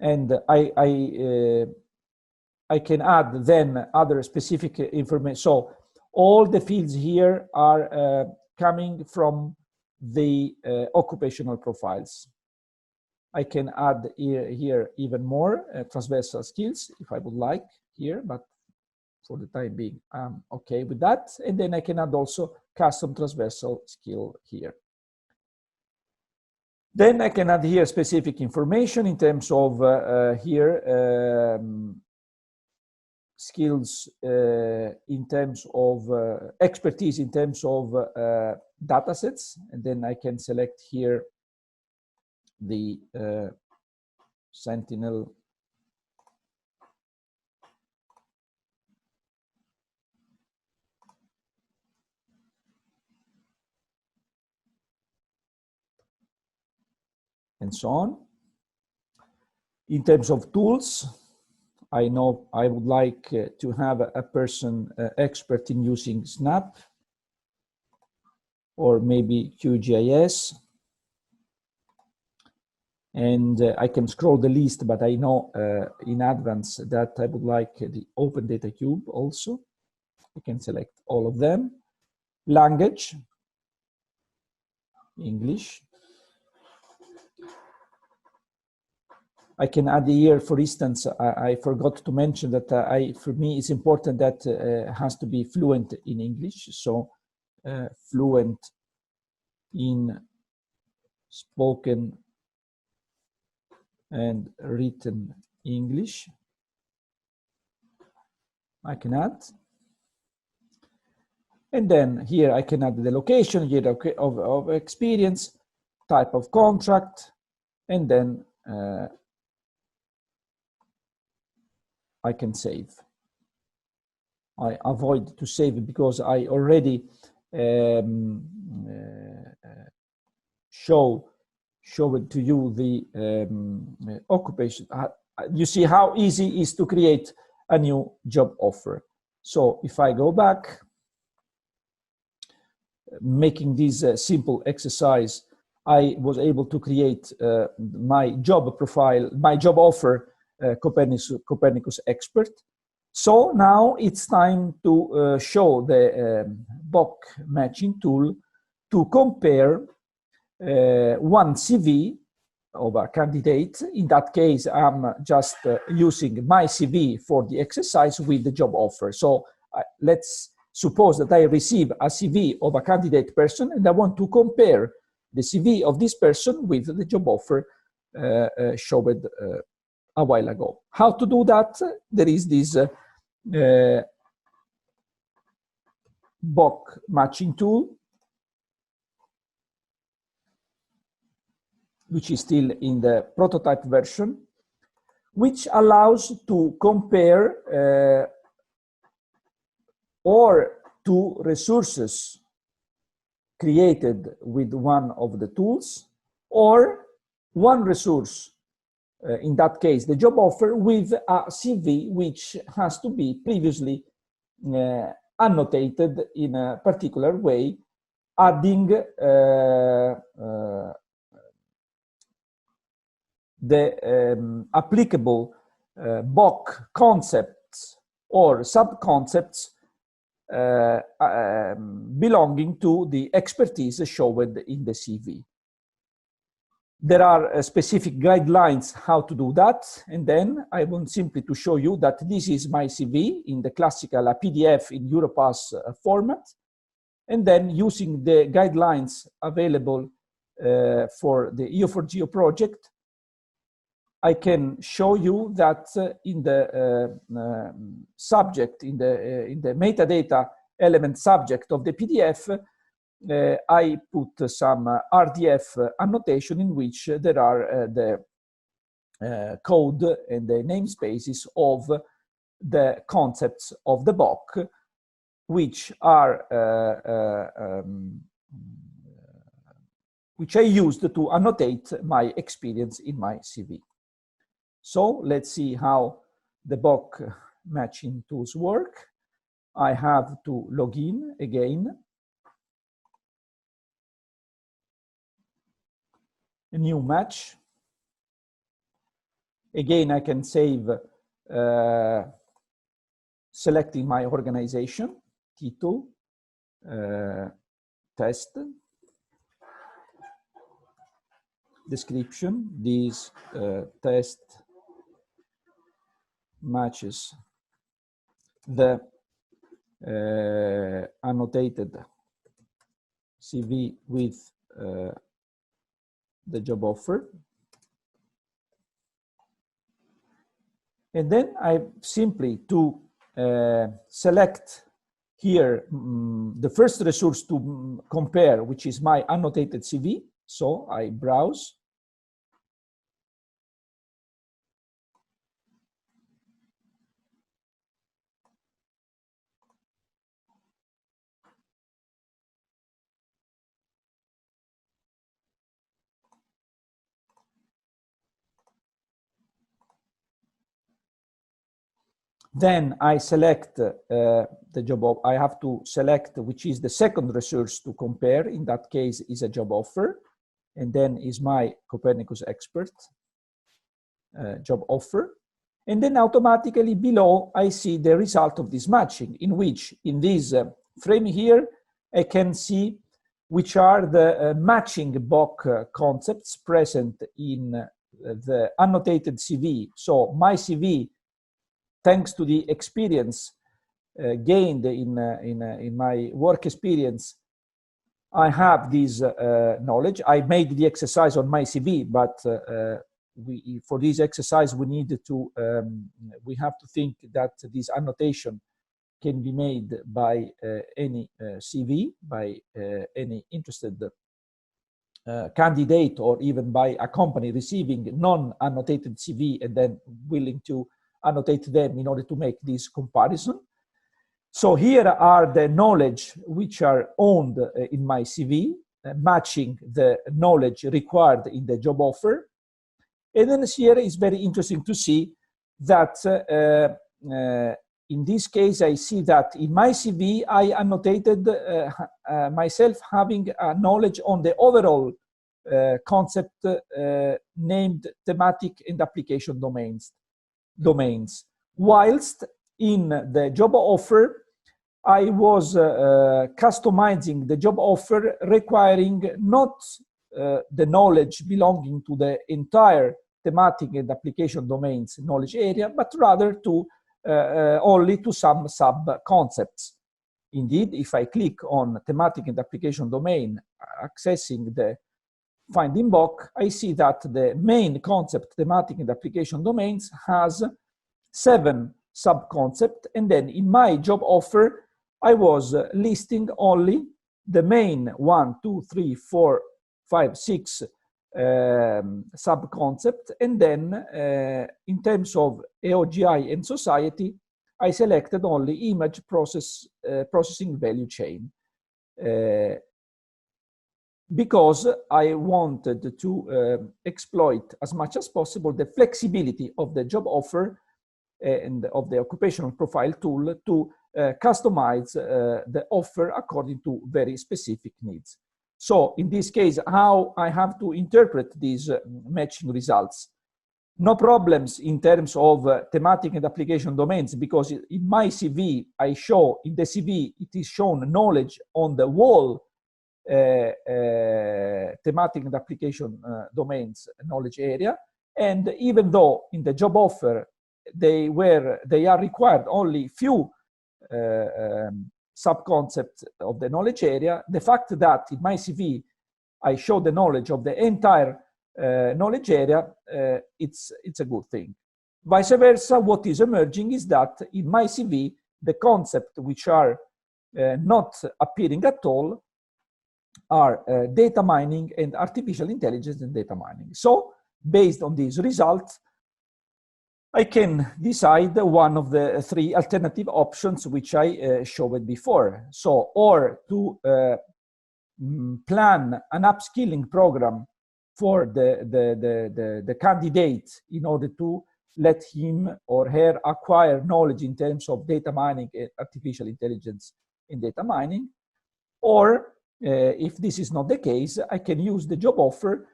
and I can add then other specific information. So all the fields here are coming from the occupational profiles. I can add here even more transversal skills if I would like here, but for the time being, I'm okay with that. And then I can add also custom transversal skill here. Then I can add here specific information in terms of skills, in terms of expertise, in terms of data sets. And then I can select here the Sentinel and so on. In terms of tools, I know I would like to have a person expert in using Snap or maybe QGIS. And I can scroll the list, but I know in advance that I would like the Open Data Cube also. I can select all of them. Language, English. I can add here, for instance, I forgot to mention that for me, it's important that it has to be fluent in English. So fluent in spoken and written English. I can add. And then here I can add the location here of experience, type of contract, and then I can save. I avoid to save because I already showed to you the occupation. You see how easy it is to create a new job offer. So if I go back, making this simple exercise, I was able to create my job profile, my job offer, Copernicus expert. So now it's time to show the BoK matching tool to compare one CV of a candidate. In that case, I'm just using my CV for the exercise with the job offer. So let's suppose that I receive a CV of a candidate person and I want to compare the CV of this person with the job offer showed a while ago. How to do that? There is this BoK matching tool, which is still in the prototype version, which allows to compare or two resources created with one of the tools, or one resource, in that case, the job offer, with a CV which has to be previously annotated in a particular way, adding the applicable BoK concepts or sub-concepts belonging to the expertise showed in the CV. There are specific guidelines how to do that, and then I want simply to show you that this is my CV in the classical PDF in Europass format, and then using the guidelines available for the EO4GEO project, I can show you that in the subject, in the metadata element subject of the PDF, I put some RDF annotation in which there are the code and the namespaces of the concepts of the BoK, which are which I used to annotate my experience in my CV. So let's see how the BoK matching tools work. I have to log in again. A new match. Again, I can save selecting my organization, title, test, description. This test matches the annotated CV with the job offer. And then I simply to select here the first resource to compare, which is my annotated CV. So I browse. Then I select the job offer. I have to select which is the second resource to compare. In that case is a job offer. And then is my Copernicus expert job offer. And then automatically below I see the result of this matching, in which in this frame here I can see which are the matching BoK concepts present in the annotated CV. So my CV, thanks to the experience gained in my work experience, I have this knowledge. I made the exercise on my CV, but for this exercise we need to we have to think that this annotation can be made by any CV, by any interested candidate, or even by a company receiving non-annotated CV and then willing to annotate them in order to make this comparison. So here are the knowledge which are owned in my CV, matching the knowledge required in the job offer. And then here is very interesting to see that in this case, I see that in my CV, I annotated myself having a knowledge on the overall concept named thematic and application domains. Whilst in the job offer, I was customizing the job offer, requiring not the knowledge belonging to the entire thematic and application domains knowledge area, but rather to only to some sub-concepts. Indeed, if I click on thematic and application domain, accessing the finding BoK, I see that the main concept, thematic and application domains, has 7 sub-concepts, and then in my job offer, I was listing only the main 1, 2, 3, 4, 5, 6 sub-concept, and then in terms of EO GI and society, I selected only image processing value chain because I wanted to exploit as much as possible the flexibility of the job offer and of the occupational profile tool to customize the offer according to very specific needs. So in this case, how I have to interpret these matching results? No problems in terms of thematic and application domains, because in my CV, I show, in the CV, it is shown knowledge on the whole thematic and application domains knowledge area. And even though in the job offer, they are required only few sub-concept of the knowledge area, the fact that in my CV I show the knowledge of the entire knowledge area, it's a good thing. Vice versa, what is emerging is that in my CV, the concepts which are not appearing at all are data mining and artificial intelligence and data mining. So based on these results, I can decide one of the 3 alternative options which I showed before. So, or to plan an upskilling program for the candidate in order to let him or her acquire knowledge in terms of data mining, artificial intelligence in data mining. Or if this is not the case, I can use the job offer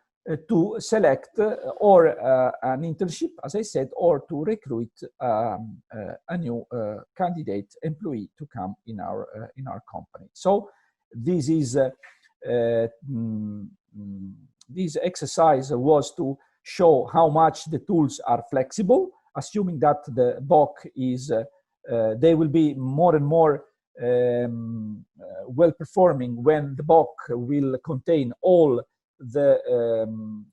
to select or an internship, as I said, or to recruit a new candidate employee to come in our company. So this is this exercise was to show how much the tools are flexible, assuming that the BoK is they will be more and more well performing when the BoK will contain all the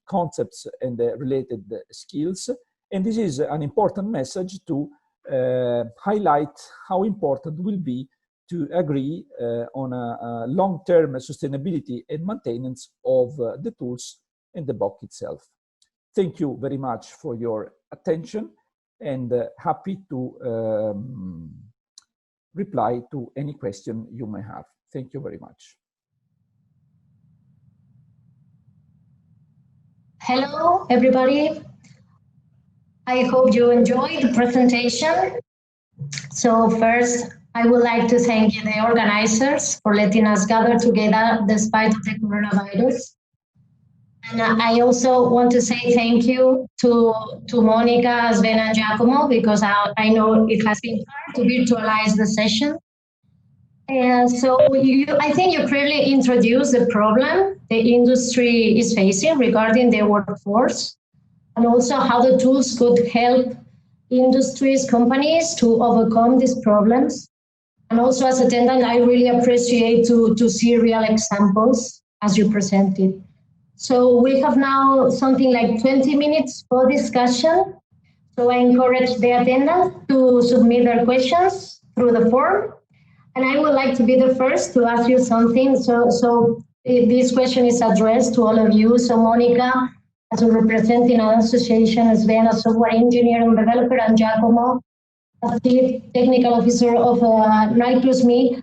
concepts and the related skills. And this is an important message to highlight how important will be to agree on a long-term sustainability and maintenance of the tools and the BoK itself. Thank you very much for your attention, and happy to reply to any question you may have. Thank you very much. Hello, everybody. I hope you enjoyed the presentation. So first, I would like to thank the organizers for letting us gather together despite the coronavirus. And I also want to say thank you to Monica, Sven, and Giacomo, because I know it has been hard to virtualize the session. And so I think you clearly introduced the problem the industry is facing regarding the workforce, and also how the tools could help industries, companies to overcome these problems. And also as attendant, I really appreciate to see real examples as you presented. So we have now something like 20 minutes for discussion. So I encourage the attendants to submit their questions through the form. And I would like to be the first to ask you something. So this question is addressed to all of you. So Monica, as representing an association, as Sven, a software engineer and developer, and Giacomo, as Chief Technical Officer of NICE+Me,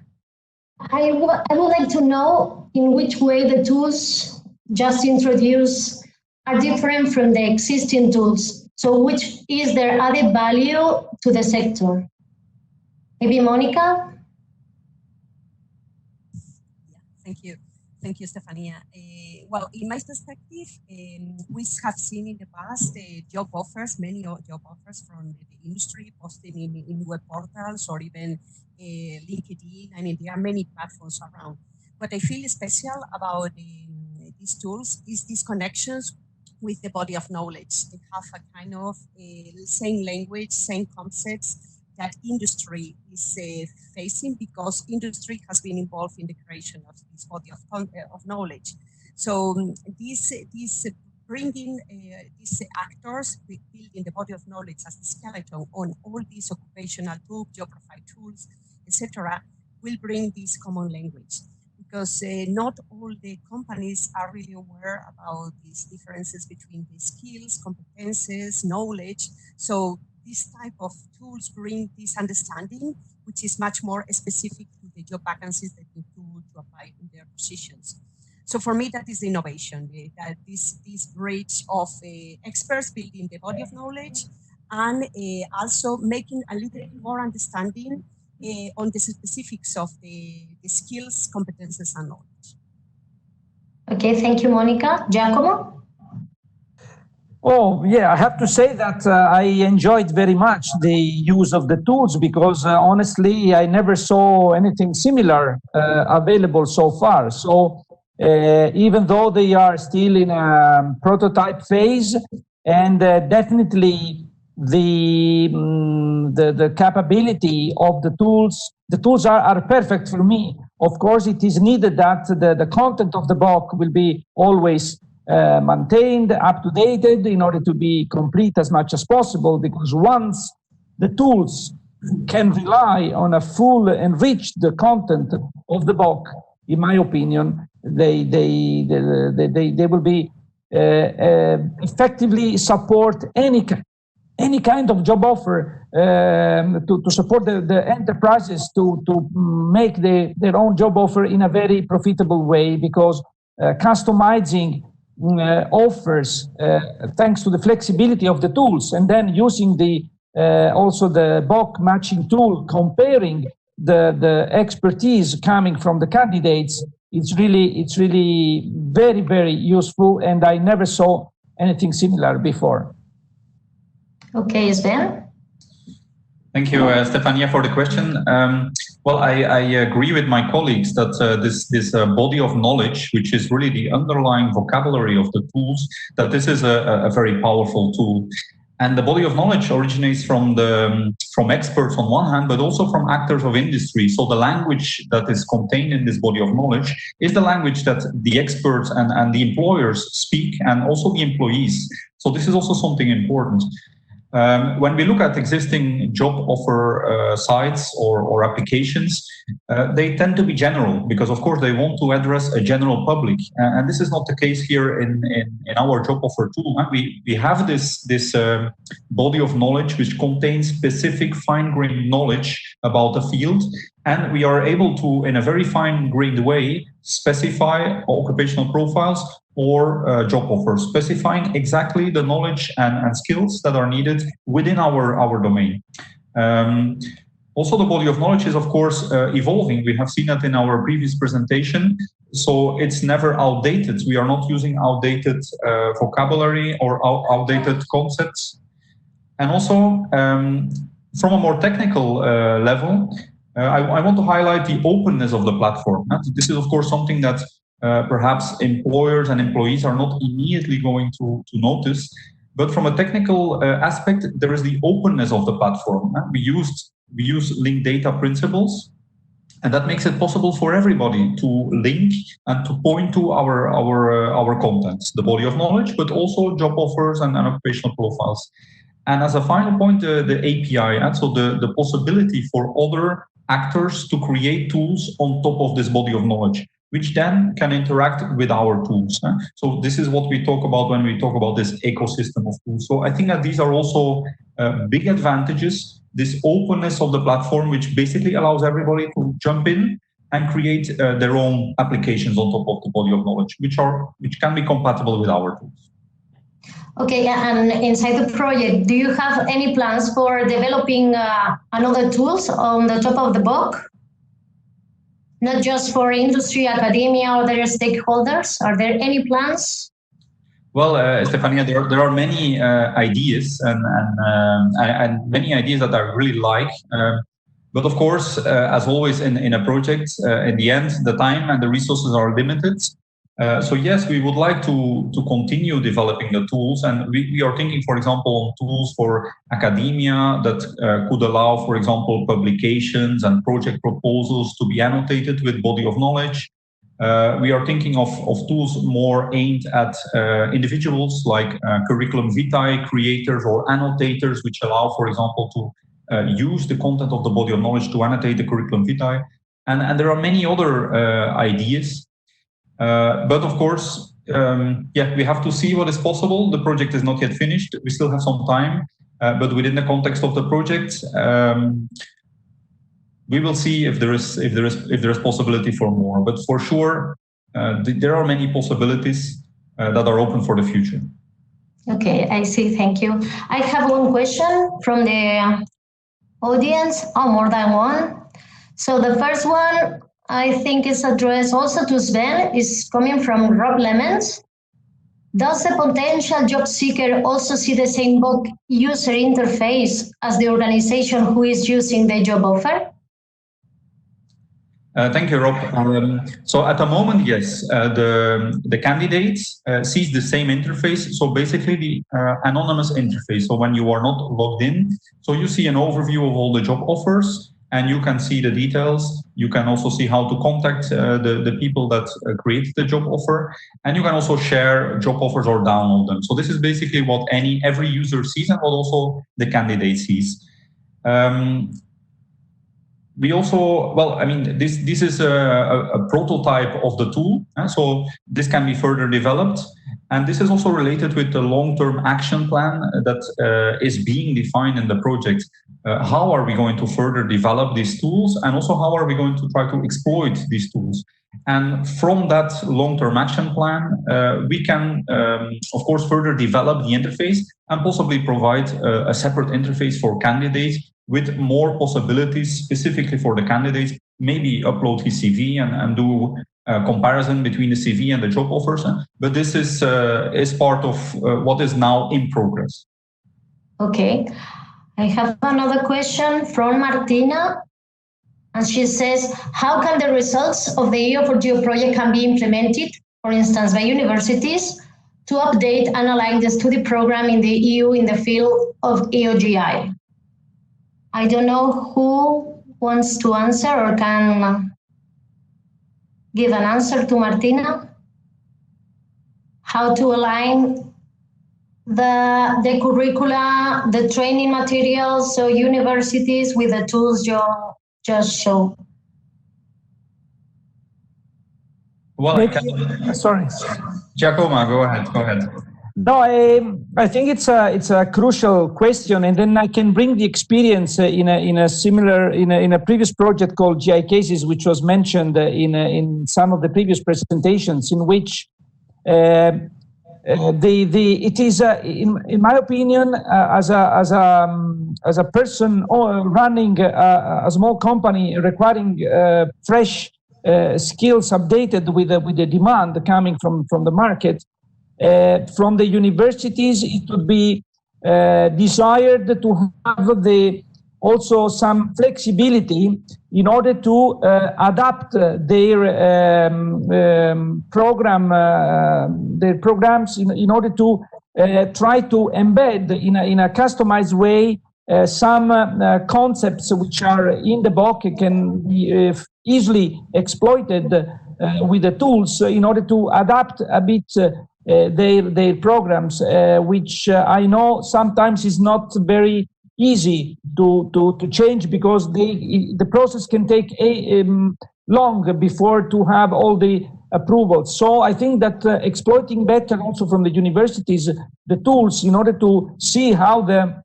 I would like to know in which way the tools just introduced are different from the existing tools. So which is their added value to the sector? Maybe Monica? Yeah, thank you. Thank you, Stefania. Well, in my perspective, we have seen in the past job offers, many job offers from the industry posted in web portals or even LinkedIn. I mean, there are many platforms around. What I feel special about these tools is these connections with the body of knowledge. They have a kind of same language, same concepts that industry is facing, because industry has been involved in the creation of this body of knowledge. So these bringing these actors, building the body of knowledge as the skeleton on all these occupational tools, job profile tools, etc., will bring this common language. Because not all the companies are really aware about these differences between the skills, competences, knowledge. So this type of tools bring this understanding, which is much more specific to the job vacancies that need to apply in their positions. So for me, that is the innovation, that this bridge of experts building the body of knowledge and also making a little bit more understanding on the specifics of the skills, competences, and knowledge. Okay, thank you, Monica. Giacomo? Oh, yeah, I have to say that I enjoyed very much the use of the tools, because honestly, I never saw anything similar available so far. So even though they are still in a prototype phase, and definitely the capability of the tools are perfect for me. Of course, it is needed that the content of the BoK will be always maintained, up-to-dated, in order to be complete as much as possible, because once the tools can rely on a full enriched content of the BoK, in my opinion, they will be effectively support any kind of job offer, to support the enterprises to make their own job offer in a very profitable way, because customizing offers thanks to the flexibility of the tools, and then using also the BoK matching tool, comparing the expertise coming from the candidates, it's really very, very useful, and I never saw anything similar before. Okay, Sven? Thank you, Stefania, for the question. Well, I agree with my colleagues that this body of knowledge, which is really the underlying vocabulary of the tools, that this is a very powerful tool. And the body of knowledge originates from experts on one hand, but also from actors of industry. So the language that is contained in this body of knowledge is the language that the experts and the employers speak, and also the employees. So this is also something important. When we look at existing job offer sites or applications, they tend to be general because, of course, they want to address a general public. And this is not the case here in our job offer tool. We have this body of knowledge which contains specific fine-grained knowledge about the field. And we are able to, in a very fine-grained way, specify occupational profiles or job offers, specifying exactly the knowledge and skills that are needed within our domain. Also, the body of knowledge is, of course, evolving. We have seen that in our previous presentation. So it's never outdated. We are not using outdated vocabulary or outdated concepts. And also, from a more technical level, I want to highlight the openness of the platform. This is, of course, something that perhaps employers and employees are not immediately going to notice. But from a technical aspect, there is the openness of the platform. We use linked data principles, and that makes it possible for everybody to link and to point to our contents, the body of knowledge, but also job offers and occupational profiles. And as a final point, the API, so the possibility for other actors to create tools on top of this body of knowledge, which then can interact with our tools. So this is what we talk about when we talk about this ecosystem of tools. So I think that these are also big advantages, this openness of the platform, which basically allows everybody to jump in and create their own applications on top of the body of knowledge, which can be compatible with our tools. Okay, and inside the project, do you have any plans for developing another tools on the top of the BoK? Not just for industry, academia, or their stakeholders? Are there any plans? Well, Stefania, there are many ideas and many ideas that I really like. But of course, as always in a project, in the end, the time and the resources are limited. So yes, we would like to continue developing the tools, and we are thinking, for example, on tools for academia that could allow, for example, publications and project proposals to be annotated with body of knowledge. We are thinking of tools more aimed at individuals like curriculum vitae creators or annotators, which allow, for example, to use the content of the body of knowledge to annotate the curriculum vitae. And there are many other ideas. But of course, we have to see what is possible. The project is not yet finished. We still have some time, but within the context of the project, we will see if there is possibility for more. But for sure, there are many possibilities that are open for the future. Okay, I see. Thank you. I have one question from the audience. Oh, more than one. So the first one, I think is addressed also to Sven, is coming from Rob Lemons. Does the potential job seeker also see the same BoK user interface as the organization who is using the job offer? Thank you, Rob. So at the moment, yes, the candidate sees the same interface. So basically the anonymous interface. So when you are not logged in, so you see an overview of all the job offers, and you can see the details. You can also see how to contact the people that created the job offer. And you can also share job offers or download them. So this is basically what every user sees and what also the candidate sees. We also, well, I mean, this is a prototype of the tool. So this can be further developed. And this is also related with the long-term action plan that is being defined in the project. How are we going to further develop these tools? And also how are we going to try to exploit these tools? And from that long-term action plan, we can, of course, further develop the interface and possibly provide a separate interface for candidates with more possibilities specifically for the candidates, maybe upload his CV and do a comparison between the CV and the job offers. But this is part of what is now in progress. Okay. I have another question from Martina. And she says, how can the results of the EO for Geo project can be implemented, for instance, by universities, to update and align the study program in the EU in the field of EOGI? I don't know who wants to answer or can give an answer to Martina. How to align the curricula, the training materials, so universities with the tools you just showed. Well, Sorry. Giacomo, go ahead. No, I think it's a crucial question, and then I can bring the experience in a previous project called GI Cases, which was mentioned in some of the previous presentations, in which it is in my opinion as a person running a small company requiring fresh skills updated with the demand coming from the market. From the universities, it would be desired to have also some flexibility in order to adapt their programs in order to try to embed in a customized way some concepts which are in the BoK can be easily exploited with the tools in order to adapt a bit their programs, which I know sometimes is not very easy to change, because the process can take long before to have all the approvals. So I think that exploiting better also from the universities the tools in order to see how the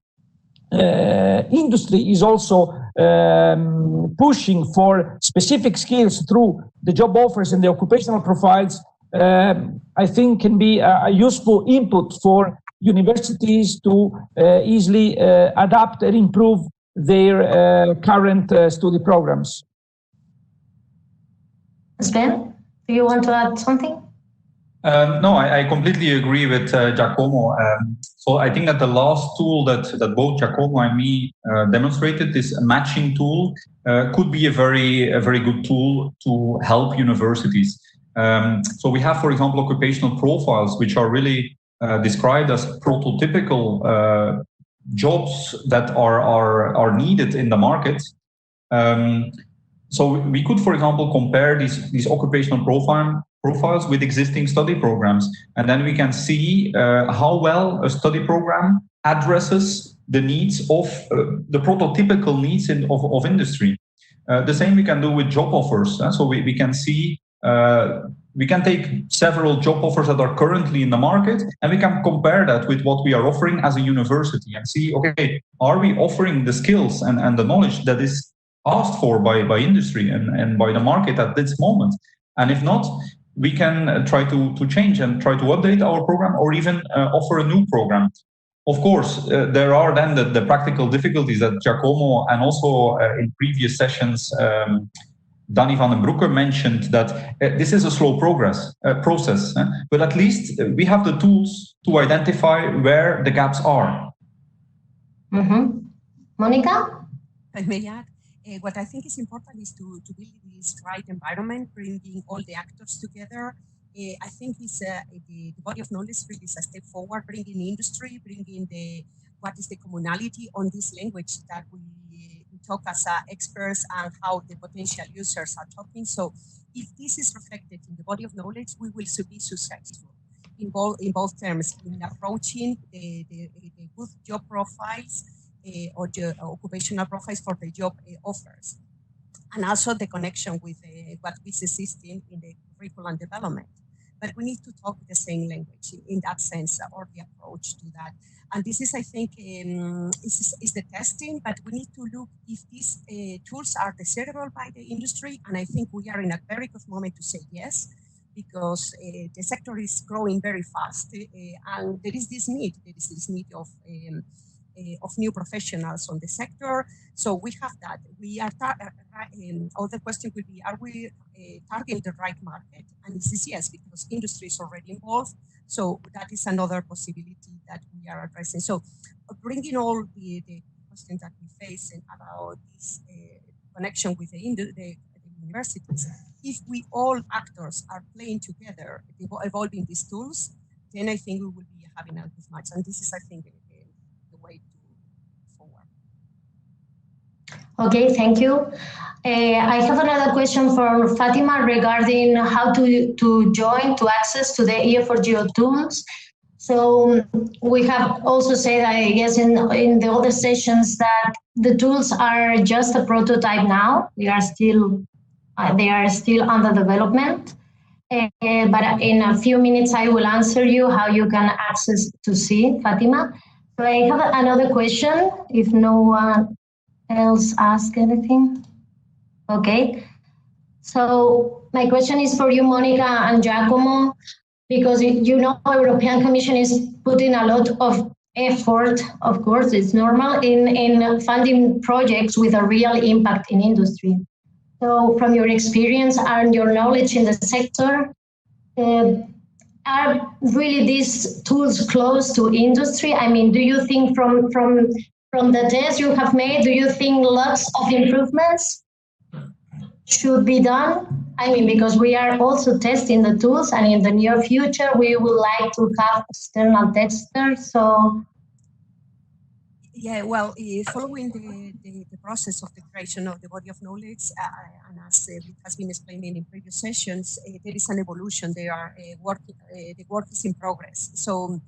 industry is also pushing for specific skills through the job offers and the occupational profiles, I think can be a useful input for universities to easily adapt and improve their current study programs. Sven, do you want to add something? No, I completely agree with Giacomo. So I think that the last tool that both Giacomo and me demonstrated, this matching tool, could be a very good tool to help universities. So we have, for example, occupational profiles, which are really described as prototypical jobs that are needed in the market. So we could, for example, compare these occupational profiles with existing study programs, and then we can see how well a study program addresses the needs of the prototypical needs of industry. The same we can do with job offers. So we can see, we can take several job offers that are currently in the market, and we can compare that with what we are offering as a university and see, okay, are we offering the skills and the knowledge that is asked for by industry and by the market at this moment? And if not, we can try to change and try to update our program, or even offer a new program. Of course, there are then the practical difficulties that Giacomo and also in previous sessions, Danny van den Broeke mentioned, that this is a slow process, but at least we have the tools to identify where the gaps are. Mm-hmm. Monica? I may add, what I think is important is to build this right environment, bringing all the actors together. I think it's the body of knowledge really is a step forward, bringing industry, bringing what is the commonality on this language that we talk as experts and how the potential users are talking. So if this is reflected in the body of knowledge, we will be successful in both terms, in approaching the good job profiles or the occupational profiles for the job offers, and also the connection with what is existing in the curriculum development. But we need to talk the same language in that sense, or the approach to that. And this is, I think, is the testing, but we need to look if these tools are desirable by the industry. And I think we are in a very good moment to say yes, because the sector is growing very fast, and there is this need of new professionals on the sector. So we have that. We are other question will be, are we targeting the right market? And this is yes, because industry is already involved. So that is another possibility that we are addressing. So bringing all the questions that we face about this connection with the universities, if we all actors are playing together, evolving these tools, then I think we will be having this much. And this is, I think, the way to forward. Okay, thank you. I have another question for Fatima regarding how to join, to access to the EO4GEO tools. So we have also said, I guess, in the other sessions that the tools are just a prototype now. They are still under development. But in a few minutes, I will answer you how you can access to see, Fatima. So I have another question, if no one else asks anything. Okay. So my question is for you, Monica and Giacomo, because you know, European Commission is putting a lot of effort, of course, it's normal, in funding projects with a real impact in industry. So from your experience and your knowledge in the sector, are really these tools close to industry? I mean, do you think from the tests you have made, do you think lots of improvements should be done? I mean, because we are also testing the tools, and in the near future, we would like to have external testers. So, yeah, well, following the process of the creation of the body of knowledge, and as it has been explained in previous sessions, there is an evolution. There are the work is in progress. So,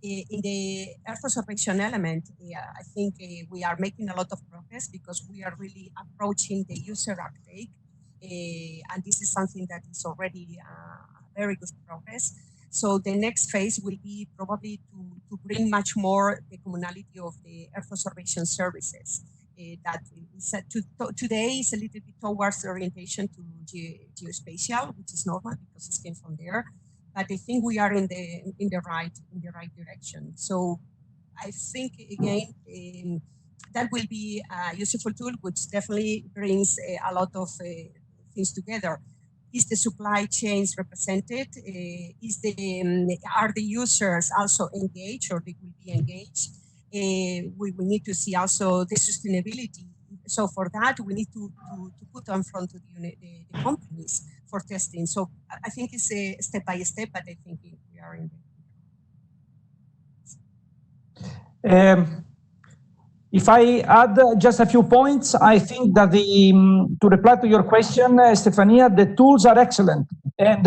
in the Earth observation element, I think we are making a lot of progress because we are really approaching the user uptake. And this is something that is already very good progress. So the next phase will be probably to bring much more the commonality of the Earth observation services. That is today is a little bit towards the orientation to geospatial, which is normal because it came from there. But I think we are in the right direction. So I think again that will be a useful tool, which definitely brings a lot of things together. Is the supply chains represented? Are the users also engaged, or they will be engaged? We need to see also the sustainability. So for that, we need to put on front of the companies for testing. So I think it's a step by step, but I think we are in the... If I add just a few points, I think that to reply to your question, Stefania, the tools are excellent. And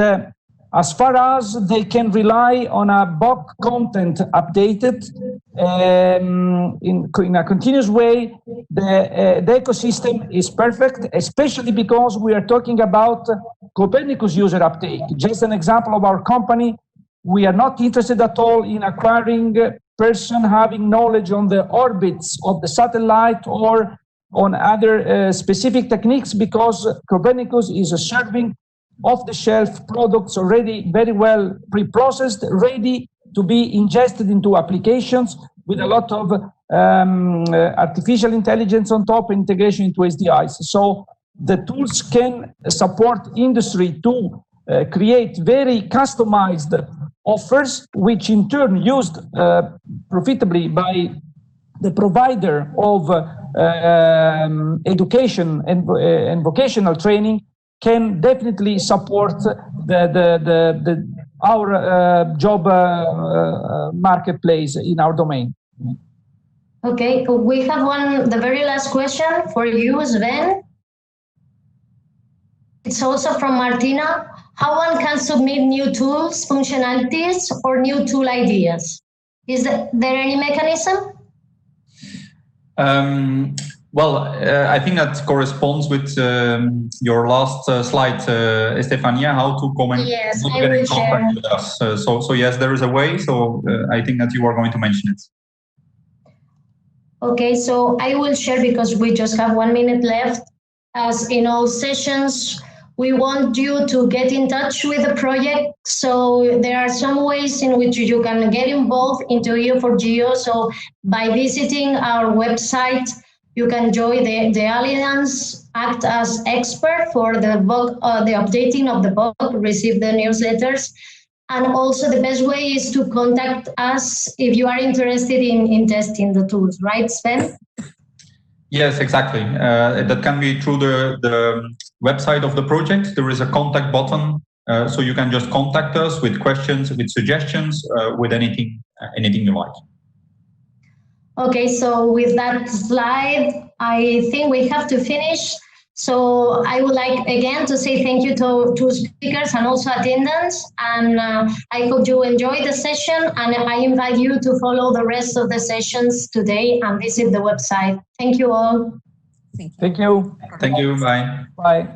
as far as they can rely on a BoK content updated in a continuous way, the ecosystem is perfect, especially because we are talking about Copernicus user uptake. Just an example of our company, we are not interested at all in acquiring person having knowledge on the orbits of the satellite or on other specific techniques, because Copernicus is serving off-the-shelf products already very well pre-processed, ready to be ingested into applications with a lot of artificial intelligence on top, integration into SDIs. So the tools can support industry to create very customized offers, which in turn used profitably by the provider of education and vocational training, can definitely support our job marketplace in our domain. Okay, we have the very last question for you, Sven. It's also from Martina. How one can submit new tools, functionalities, or new tool ideas? Is there any mechanism? Well, I think that corresponds with your last slide, Stefania, how to comment. Yes, to I get in will contact share. with us. So yes, there is a way. So I think that you are going to mention it. Okay, so I will share because we just have 1 minute left. As in all sessions, we want you to get in touch with the project. So there are some ways in which you can get involved into EO4GEO. So by visiting our website, you can join the Alliance, act as expert for the BoK, the updating of the BoK, receive the newsletters. And also the best way is to contact us if you are interested in testing the tools, right, Sven? Yes, exactly. That can be through the website of the project. There is a contact button So you can just contact us with questions, with suggestions, with anything you like. Okay, so with that slide, I think we have to finish. So I would like again to say thank you to speakers and also attendants. And I hope you enjoyed the session, and I invite you to follow the rest of the sessions today and visit the website. Thank you all. Thank you. Thank you. Bye. Bye.